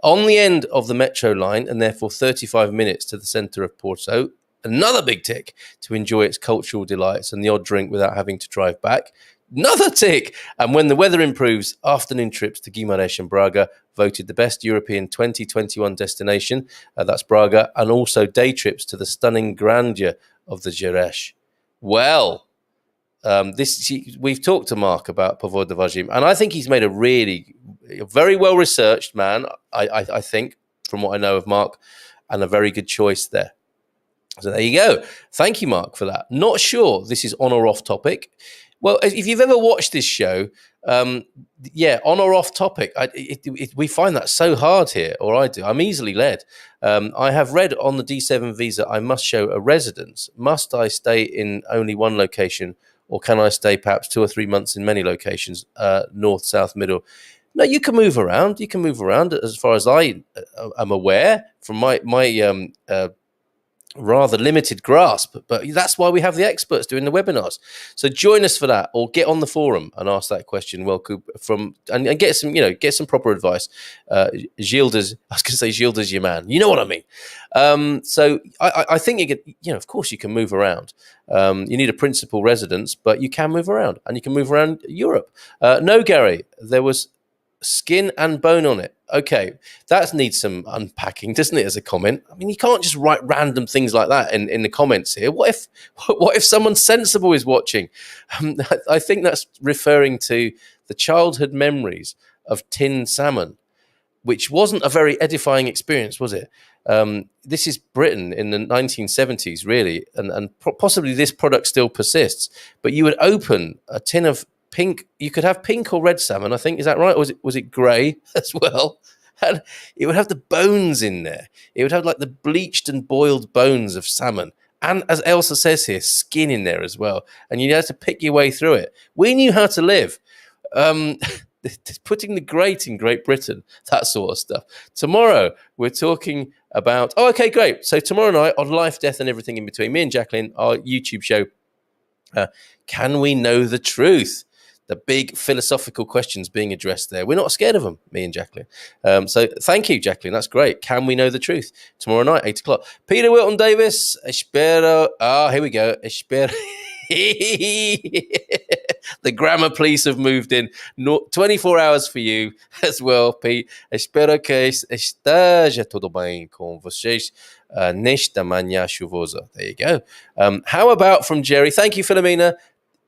On the end of the metro line, and therefore 35 minutes to the centre of Porto. Another big tick to enjoy its cultural delights and the odd drink without having to drive back. Another tick. And when the weather improves, afternoon trips to Guimarães and Braga, voted the best European 2021 destination. That's Braga. And also day trips to the stunning grandeur of the Gerês. Well, we've talked to Mark about Pavor de Vagim, and I think he's made a very well researched man. I think, from what I know of Mark, and a very good choice there. So there you go. Thank you, Mark, for that. Not sure this is on or off topic. Well, if you've ever watched this show, on or off topic, we find that so hard here, or I do. I'm easily led. I have read on the D7 visa, I must show a residence. Must I stay in only one location, or can I stay perhaps 2 or 3 months in many locations, north, south, middle? No, you can move around. You can move around as far as I am aware from my rather limited grasp, but that's why we have the experts doing the webinars. So join us for that, or get on the forum and ask that question. Welcome and get some proper advice. Gilda's, I was going to say Gilda's your man. You know what I mean. So I think you can, of course you can move around. You need a principal residence, but you can move around, and you can move around Europe. No, Gary, there was skin and bone on it. Okay, that needs some unpacking, doesn't it, as a comment? I mean, you can't just write random things like that in the comments here. What if someone sensible is watching? I think that's referring to the childhood memories of tinned salmon, which wasn't a very edifying experience, was it? This is Britain in the 1970s, really, and possibly this product still persists. But you would open a tin of pink. You could have pink or red salmon, I think. Is that right? Or was it grey as well? And it would have the bones in there. It would have like the bleached and boiled bones of salmon. And as Elsa says here, skin in there as well. And you had to pick your way through it. We knew how to live. Putting the grate in Great Britain, that sort of stuff. Tomorrow, we're talking about... Oh, okay, great. So tomorrow night on Life, Death and Everything in Between, me and Jacqueline, our YouTube show, Can We Know the Truth? The big philosophical questions being addressed there. We're not scared of them, me and Jacqueline. So thank you, Jacqueline. That's great. Can We Know the Truth? Tomorrow night, 8 o'clock. Peter Wilton Davis, espero. Here we go. Espero. The grammar police have moved in. 24 hours for you as well, Pete. Espero que esteja tudo bem com vocês nesta manhã chuvosa. There you go. How about from Jerry? Thank you, Philomena.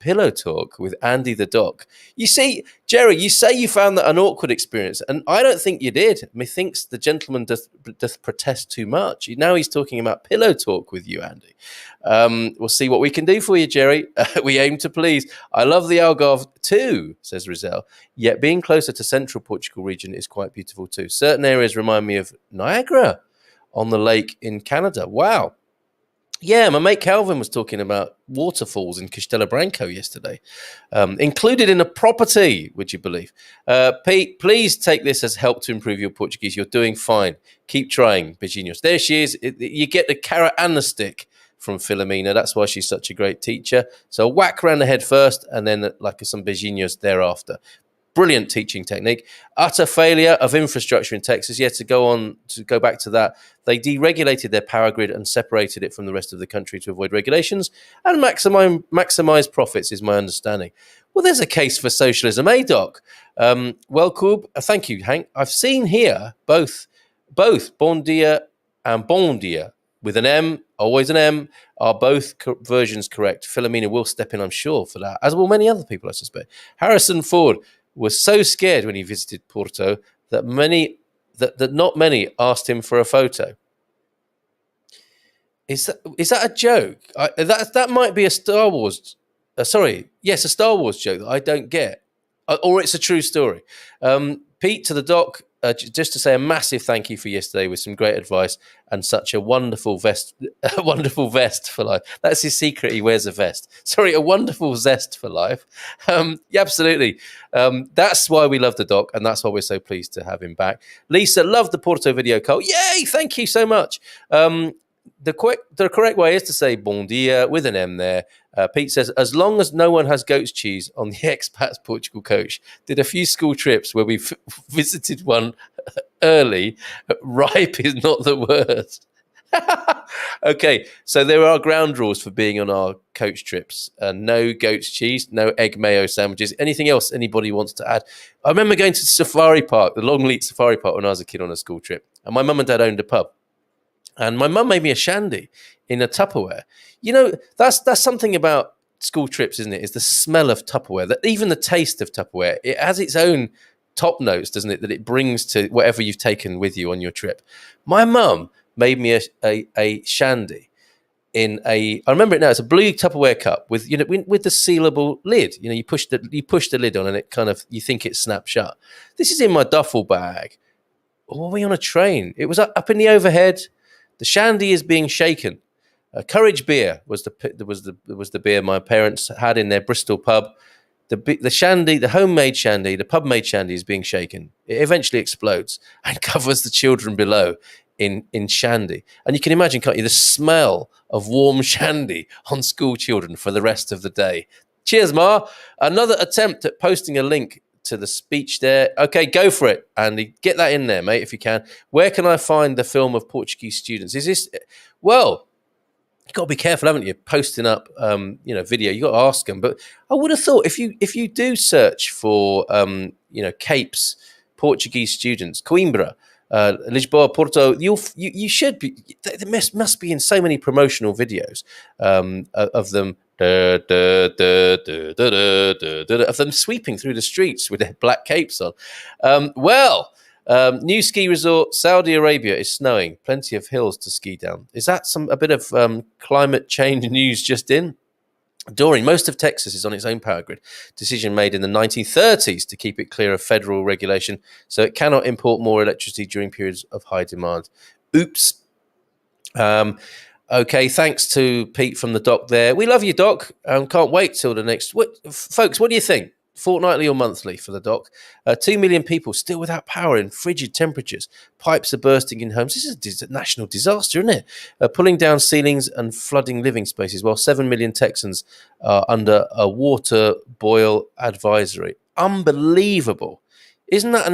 Pillow talk with Andy the Doc. You see, Jerry, you say you found that an awkward experience, and I don't think you did. Methinks the gentleman doth protest too much. Now he's talking about pillow talk with you, Andy. We'll see what we can do for you, Jerry. We aim to please. I love the Algarve too, says Rizal. Yet being closer to central Portugal region is quite beautiful too. Certain areas remind me of Niagara on the lake in Canada. Wow. Yeah, my mate Calvin was talking about waterfalls in Castelo Branco yesterday, included in a property, would you believe? Pete, please take this as help to improve your Portuguese. You're doing fine. Keep trying, Beijinhos. There she is. You get the carrot and the stick from Philomena. That's why she's such a great teacher. So whack around the head first, and then like some Beijinhos thereafter. Brilliant teaching technique. Utter failure of infrastructure in Texas. Yeah, to go back to that, they deregulated their power grid and separated it from the rest of the country to avoid regulations and maximize profits, is my understanding. Well, there's a case for socialism, Doc? Well, Kub, thank you, Hank. I've seen here both bon dia and bon dia with an M, always an M, are both versions correct. Philomena will step in, I'm sure, for that, as will many other people, I suspect. Harrison Ford was so scared when he visited Porto that not many asked him for a photo. Is that a joke? That might be a Star Wars. A Star Wars joke that I don't get, or it's a true story. Pete, to the Doc, just to say a massive thank you for yesterday with some great advice and such a wonderful vest for life. That's his secret. He wears a vest. Sorry, a wonderful zest for life. Yeah, absolutely. That's why we love the Doc, and that's why we're so pleased to have him back. Lisa, love the Porto video call. Yay! Thank you so much. The correct way is to say bon dia with an M there. Pete says, as long as no one has goat's cheese on the Expats Portugal coach, did a few school trips where we visited one early. Ripe is not the word. Okay, so there are ground rules for being on our coach trips. No goat's cheese, no egg mayo sandwiches. Anything else anybody wants to add? I remember going to Safari Park, the Longleat Safari Park, when I was a kid on a school trip, and my mum and dad owned a pub, and my mum made me a shandy in a Tupperware. You know, that's something about school trips, isn't it? Is the smell of Tupperware, that even the taste of Tupperware, it has its own top notes, doesn't it? That it brings to whatever you've taken with you on your trip. My mum made me a shandy in a, I remember it now, it's a blue Tupperware cup with, with the sealable lid. You push the lid on and it kind of, you think it snaps shut. This is in my duffel bag. Or were we on a train? It was up in the overhead. The shandy is being shaken. Courage beer was the beer my parents had in their Bristol pub. The shandy, the homemade shandy, the pub made shandy is being shaken. It eventually explodes and covers the children below in shandy. And you can imagine, can't you, the smell of warm shandy on school children for the rest of the day. Cheers, Ma. Another attempt at posting a link to the speech there. Okay, go for it, Andy. Get that in there, mate, if you can. Where can I find the film of Portuguese students? Is this, well, you've got to be careful, haven't you? Posting up, video. You got to ask them. But I would have thought if you do search for, Capes, Portuguese students, Coimbra, Lisboa, Porto, you should be. There must be in so many promotional videos of them. Of them sweeping through the streets with their black capes on. New ski resort, Saudi Arabia is snowing. Plenty of hills to ski down. Is that a bit of climate change news just in? Doreen, most of Texas is on its own power grid. Decision made in the 1930s to keep it clear of federal regulation, so it cannot import more electricity during periods of high demand. Oops. Okay, thanks to Pete from the doc there. We love you, Doc. Can't wait till the next... Folks, what do you think? Fortnightly or monthly for the doc? 2 million people still without power in frigid temperatures. Pipes are bursting in homes. This is a national disaster, isn't it? Pulling down ceilings and flooding living spaces, while 7 million Texans are under a water boil advisory. Unbelievable. Isn't that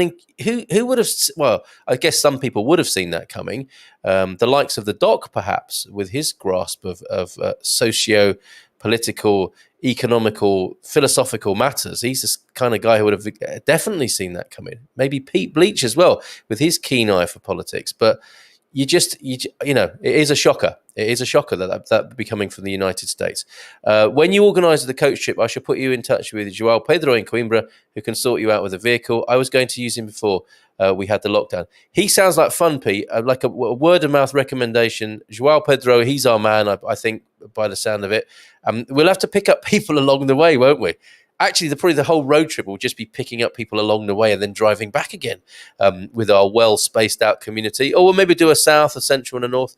who would have? Well, I guess some people would have seen that coming. The likes of the doc, perhaps, with his grasp of socio-political, economical, philosophical matters. He's the kind of guy who would have definitely seen that coming. Maybe Pete Bleach as well, with his keen eye for politics. But it is a shocker. It is a shocker that would be coming from the United States. When you organise the coach trip, I shall put you in touch with Joao Pedro in Coimbra, who can sort you out with a vehicle. I was going to use him before we had the lockdown. He sounds like fun, Pete, like a word of mouth recommendation. Joao Pedro, he's our man, I think, by the sound of it. We'll have to pick up people along the way, won't we? Actually, probably the whole road trip will just be picking up people along the way and then driving back again with our well-spaced out community. Or we'll maybe do a south, a central and a north.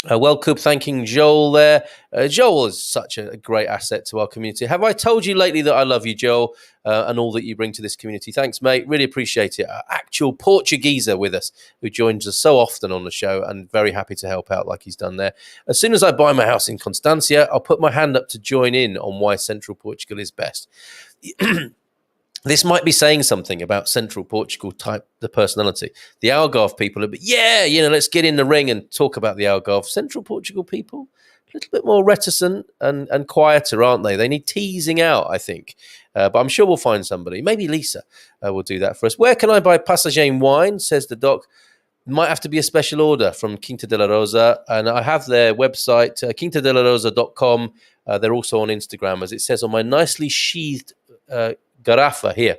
Coop thanking Joel there. Joel is such a great asset to our community. Have I told you lately that I love you, Joel, and all that you bring to this community? Thanks, mate. Really appreciate it. Actual Portugueser with us who joins us so often on the show, and very happy to help out like he's done there. As soon as I buy my house in Constancia, I'll put my hand up to join in on why Central Portugal is best. This might be saying something about Central Portugal type, the personality. The Algarve people are, let's get in the ring and talk about the Algarve. Central Portugal people, a little bit more reticent and quieter, aren't they? They need teasing out, I think. But I'm sure we'll find somebody. Maybe Lisa will do that for us. Where can I buy Passagen wine, says the doc. Might have to be a special order from Quinta de la Rosa. And I have their website, quintadelarosa.com. They're also on Instagram, as it says on my nicely sheathed Garrafa here.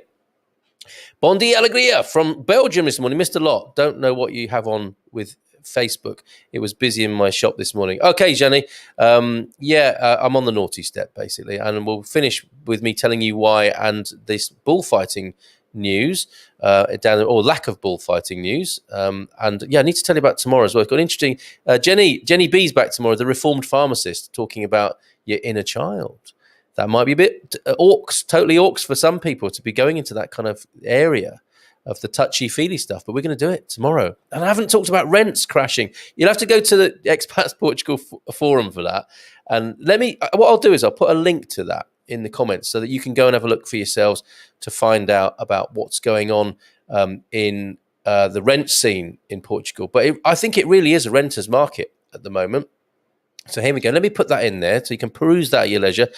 Bon dia, alegria from Belgium this morning. Missed a lot. Don't know what you have on with Facebook. It was busy in my shop this morning. Okay, Jenny. I'm on the naughty step, basically. And we'll finish with me telling you why and this bullfighting news, or lack of bullfighting news. I need to tell you about tomorrow as well. It's got interesting. Jenny B's back tomorrow, the reformed pharmacist, talking about your inner child. That might be a bit totally orcs for some people to be going into that kind of area of the touchy-feely stuff, but we're going to do it tomorrow. And I haven't talked about rents crashing. You'll have to go to the Expats Portugal forum for that. And what I'll do is I'll put a link to that in the comments so that you can go and have a look for yourselves to find out about what's going on in the rent scene in Portugal. But I think it really is a renter's market at the moment. So here we go. Let me put that in there so you can peruse that at your leisure.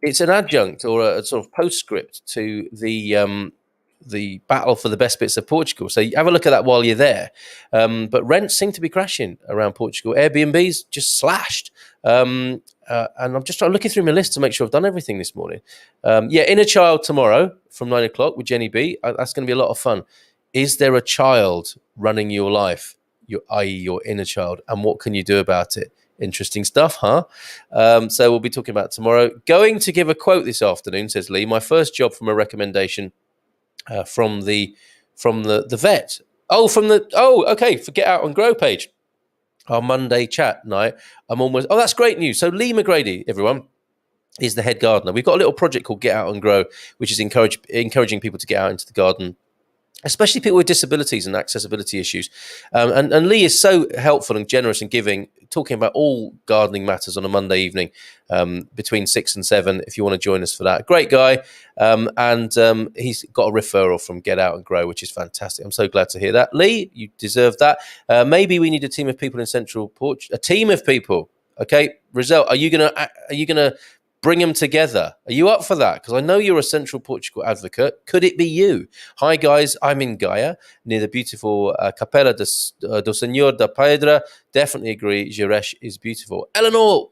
It's an adjunct or a sort of postscript to the battle for the best bits of Portugal. So you have a look at that while you're there. But rents seem to be crashing around Portugal. Airbnb's just slashed. And I'm just looking through my list to make sure I've done everything this morning. Inner child tomorrow from 9 o'clock with Jenny B. That's going to be a lot of fun. Is there a child running your life, i.e. your inner child, and what can you do about it? Interesting stuff, huh? So we'll be talking about tomorrow. Going to give a quote this afternoon, says Lee. My first job from a recommendation from the vet. Okay, for Get Out and Grow page. Our Monday chat night. That's great news. So Lee McGrady, everyone, is the head gardener. We've got a little project called Get Out and Grow, which is encouraging people to get out into the garden, especially people with disabilities and accessibility issues. And Lee is so helpful and generous and giving, talking about all gardening matters on a Monday evening between 6 and 7, if you want to join us for that. Great guy. And he's got a referral from Get Out and Grow, which is fantastic. I'm so glad to hear that. Lee, you deserve that. Maybe we need a team of people in Central Portugal. A team of people. Okay, Rizal, are you gonna bring them together? Are you up for that? Because I know you're a Central Portugal advocate. Could it be you? Hi, guys. I'm in Gaia, near the beautiful Capela do Senhor da Pedra. Definitely agree. Jerez is beautiful. Eleanor,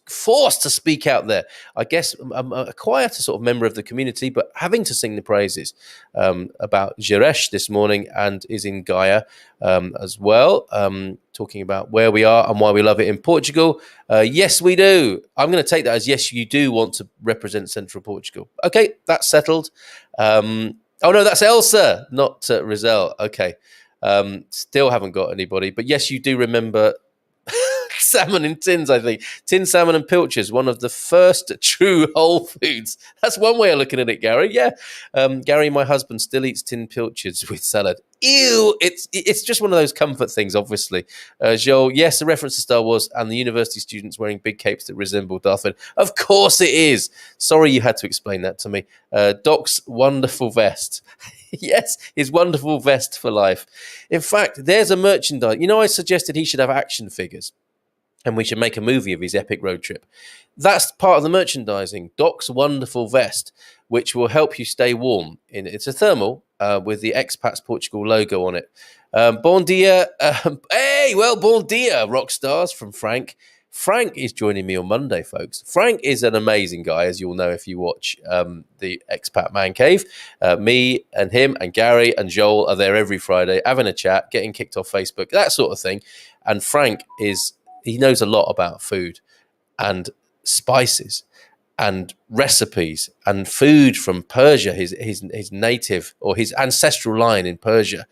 forced to speak out there. I guess I'm a quieter sort of member of the community, but having to sing the praises about Jerez this morning, and is in Gaia as well, talking about where we are and why we love it in Portugal. Yes, we do. I'm going to take that as yes, you do want to represent Central Portugal. Okay, that's settled. Oh, no, that's Elsa, not Rizal. Okay. Still haven't got anybody, but yes, you do remember salmon in tins, I think. Tin salmon and pilchards, one of the first true whole foods. That's one way of looking at it, Gary. Yeah. Gary, my husband, still eats tin pilchards with salad. Ew. It's just one of those comfort things, obviously. Joel, yes, a reference to Star Wars and the university students wearing big capes that resemble Darth Vader. Of course it is. Sorry you had to explain that to me. Doc's wonderful vest. Yes, his wonderful vest for life. In fact, there's a merchandise. I suggested he should have action figures, and we should make a movie of his epic road trip. That's part of the merchandising. Doc's wonderful vest, which will help you stay warm. It's a thermal with the Expats Portugal logo on it. Bon dia. Bon dia, rock stars, from Frank. Frank is joining me on Monday, folks. Frank is an amazing guy, as you'll know if you watch the Expat Man Cave. Me and him and Gary and Joel are there every Friday, having a chat, getting kicked off Facebook, that sort of thing. And Frank he knows a lot about food and spices and recipes and food from Persia, his native or his ancestral line in Persia,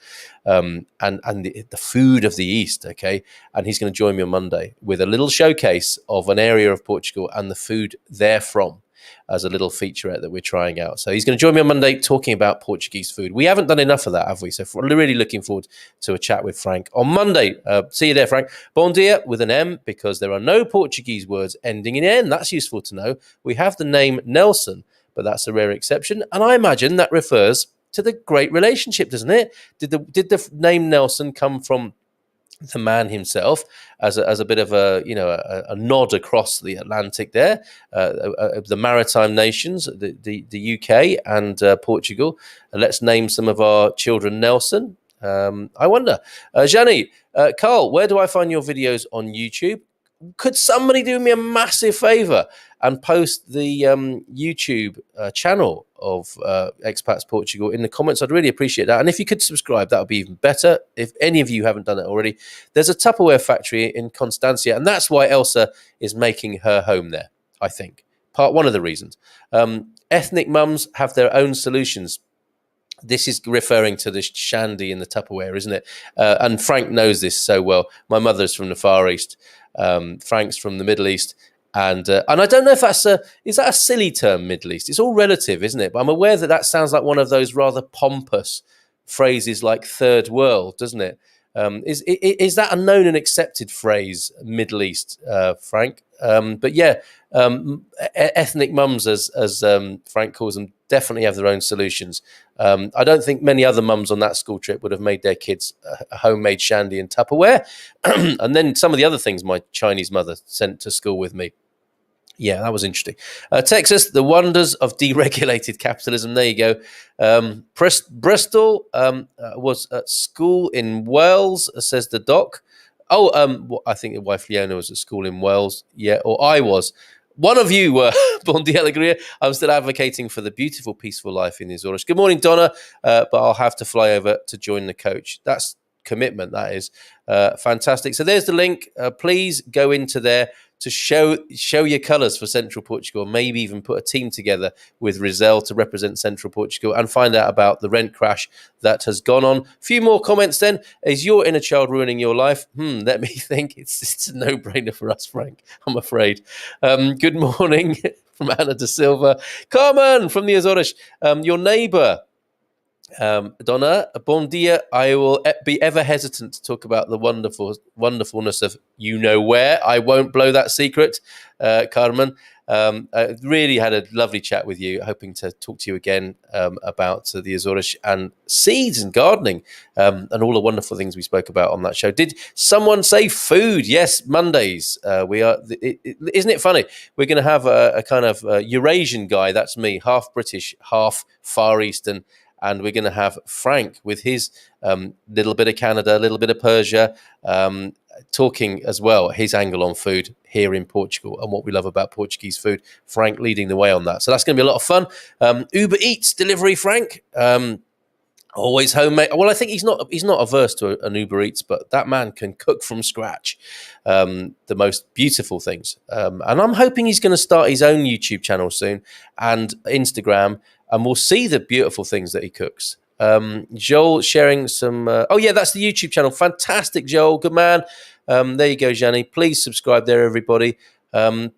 and the food of the East. Okay, and he's going to join me on Monday with a little showcase of an area of Portugal and the food therefrom, as a little featurette that we're trying out. So he's going to join me on Monday talking about Portuguese food. We haven't done enough of that, have we? So we're really looking forward to a chat with Frank on Monday. See you there, Frank. Bon dia with an M, because there are no Portuguese words ending in N. That's useful to know. We have the name Nelson, but that's a rare exception. And I imagine that refers to the great relationship, doesn't it? Did the name Nelson come from the man himself as a bit of a nod across the Atlantic there, the maritime nations, the UK and Portugal? Let's name some of our children Nelson. I wonder. Jani, Carl, where do I find your videos on YouTube? Could somebody do me a massive favor and post the YouTube channel of Expats Portugal in the comments? I'd really appreciate that. And if you could subscribe, that would be even better. If any of you haven't done it already, there's a Tupperware factory in Constancia, and that's why Elsa is making her home there, I think. One of the reasons. Ethnic mums have their own solutions. This is referring to the shandy in the Tupperware, isn't it? And Frank knows this so well. My mother's from the Far East. Frank's from the Middle East. And I don't know if is that a silly term, Middle East? It's all relative, isn't it? But I'm aware that sounds like one of those rather pompous phrases like third world, doesn't it? Is that a known and accepted phrase, Middle East, Frank? But yeah, ethnic mums, as Frank calls them, definitely have their own solutions. I don't think many other mums on that school trip would have made their kids a homemade shandy and Tupperware. And then some of the other things my Chinese mother sent to school with me. Yeah, that was interesting. Texas, the wonders of deregulated capitalism. There you go. Bristol was at school in Wales, says the doc. I think the wife Leona was at school in Wales. Yeah, or I was. One of you were, Bon dia Alegria. I'm still advocating for the beautiful, peaceful life in the Azores. Good morning, Donna, but I'll have to fly over to join the coach. That's commitment, that is. Fantastic. So there's the link. Please go into there to show your colours for Central Portugal, maybe even put a team together with Rizal to represent Central Portugal and find out about the rent crash that has gone on. A few more comments then. Is your inner child ruining your life? Let me think. It's a no-brainer for us, Frank, I'm afraid. Good morning from Anna da Silva. Carmen from the Azores, your neighbour. Donna, bon dia. I will be ever hesitant to talk about the wonderfulness of you know where. I won't blow that secret, Carmen. I really had a lovely chat with you. Hoping to talk to you again about the Azores and seeds and gardening and all the wonderful things we spoke about on that show. Did someone say food? Yes, Mondays. We are. Isn't it funny? We're going to have a kind of Eurasian guy. That's me, half British, half Far Eastern. And we're going to have Frank with his little bit of Canada, a little bit of Persia, talking as well, his angle on food here in Portugal and what we love about Portuguese food. Frank leading the way on that. So that's going to be a lot of fun. Uber Eats delivery, Frank. Always homemade. Well, I think he's not averse to an Uber Eats, but that man can cook from scratch the most beautiful things. And I'm hoping he's going to start his own YouTube channel soon and Instagram, and we'll see the beautiful things that he cooks. Joel sharing some... that's the YouTube channel. Fantastic, Joel. Good man. There you go, Jenny. Please subscribe there, everybody.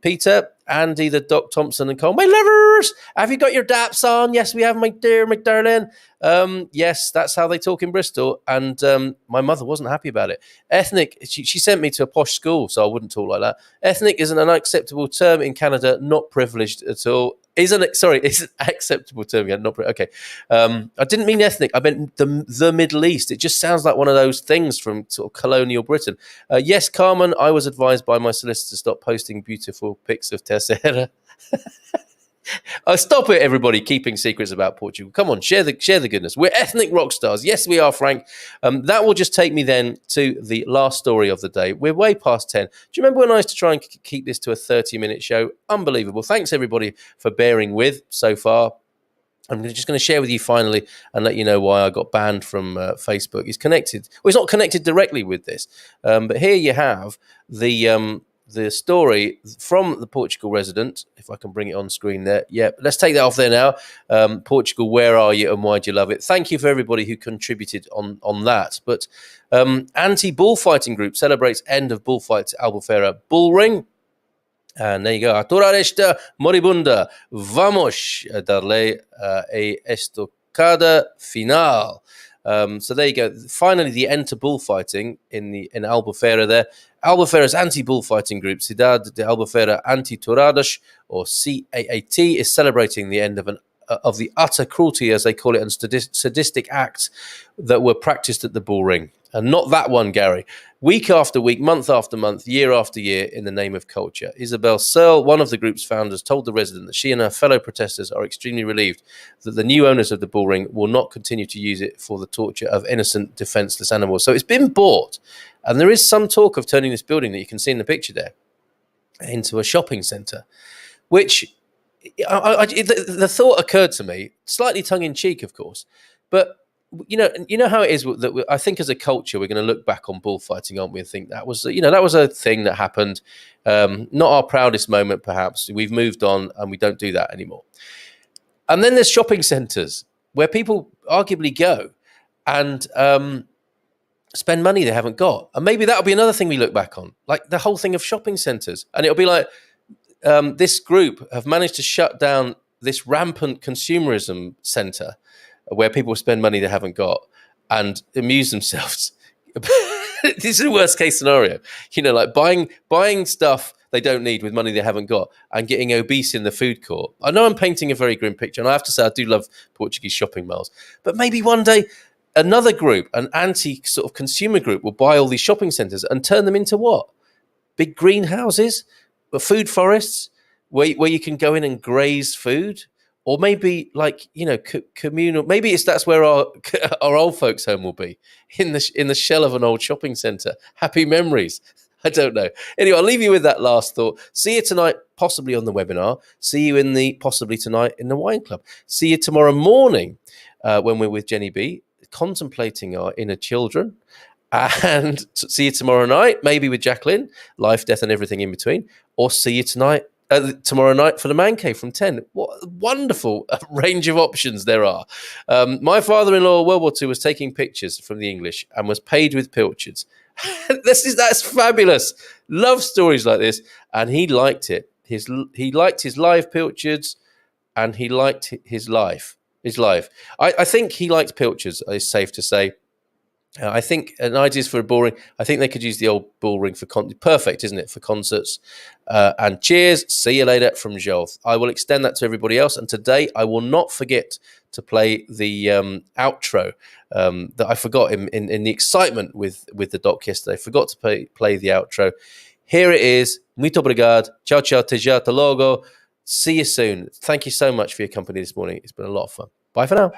Peter, Andy, the Doc Thompson and Cole. My lovers, have you got your daps on? Yes, we have, my dear, my darling. Yes, that's how they talk in Bristol. And my mother wasn't happy about it. Ethnic, she sent me to a posh school, so I wouldn't talk like that. Ethnic is an unacceptable term in Canada, not privileged at all. It's an acceptable term. Yeah, not okay. I didn't mean ethnic. I meant the Middle East. It just sounds like one of those things from sort of colonial Britain. Yes, Carmen, I was advised by my solicitor to stop posting beautiful pics of Terceira. Stop it, everybody, keeping secrets about Portugal. Come on, share the goodness. We're ethnic rock stars. Yes, we are, Frank. That will just take me then to the last story of the day. We're way past 10. Do you remember when I used to try and keep this to a 30-minute show? Unbelievable. Thanks, everybody, for bearing with so far. I'm just going to share with you finally and let you know why I got banned from Facebook. It's connected. Well, it's not connected directly with this. But here you have the story from the Portugal resident, if I can bring it on screen there. Yeah, let's take that off there now. Portugal, where are you and why do you love it? Thank you for everybody who contributed on that. But anti-bullfighting group celebrates end of bullfights at Albufeira Bullring. And there you go. Aturar esta moribunda. Vamos darle a estocada final. So there you go. Finally, the end to bullfighting in Albufeira there. Albufeira's anti-bullfighting group, Cidade de Albufeira Anti-Touradas, or CAAT, is celebrating the end of the utter cruelty, as they call it, and sadistic acts that were practiced at the bull ring. And not that one, Gary. Week after week, month after month, year after year, in the name of culture. Isabel Searle, one of the group's founders, told the resident that she and her fellow protesters are extremely relieved that the new owners of the bull ring will not continue to use it for the torture of innocent, defenseless animals. So it's been bought, and there is some talk of turning this building that you can see in the picture there into a shopping centre, which the thought occurred to me, slightly tongue-in-cheek, of course, but you know how it is that I think as a culture we're going to look back on bullfighting, aren't we, and think that was a thing that happened, not our proudest moment perhaps. We've moved on and we don't do that anymore. And then there's shopping centres where people arguably go and spend money they haven't got, and maybe that'll be another thing we look back on, like the whole thing of shopping centres, and it'll be like this group have managed to shut down this rampant consumerism centre where people spend money they haven't got and amuse themselves. This is the worst case scenario, like buying stuff they don't need with money they haven't got and getting obese in the food court. I know I'm painting a very grim picture, and I have to say I do love Portuguese shopping malls, but maybe one day another group, an anti sort of consumer group, will buy all these shopping centres and turn them into what? Big greenhouses, food forests, where you can go in and graze food, or maybe like communal. Maybe that's where our our old folks' home will be, in the shell of an old shopping centre. Happy memories. I don't know. Anyway, I'll leave you with that last thought. See you tonight, possibly on the webinar. See you possibly tonight in the wine club. See you tomorrow morning when we're with Jenny B, contemplating our inner children. And see you tomorrow night, maybe with Jacqueline, life, death, and everything in between. Or see you tomorrow night for the Man Cave from 10. What a wonderful range of options there are. My father-in-law, World War II, was taking pictures from the English and was paid with pilchards. That's fabulous. Love stories like this, and he liked it. He liked his live pilchards, and he liked his life. I think he liked pilchards. It's safe to say. I think an ideas for a bull ring. I think they could use the old bull ring for perfect, isn't it, for concerts? And cheers. See you later from Joel. I will extend that to everybody else. And today I will not forget to play the outro that I forgot in the excitement with the doc yesterday. I forgot to play the outro. Here it is. Muito obrigado. Ciao, ciao, te já, te logo. See you soon. Thank you so much for your company this morning. It's been a lot of fun. Bye for now.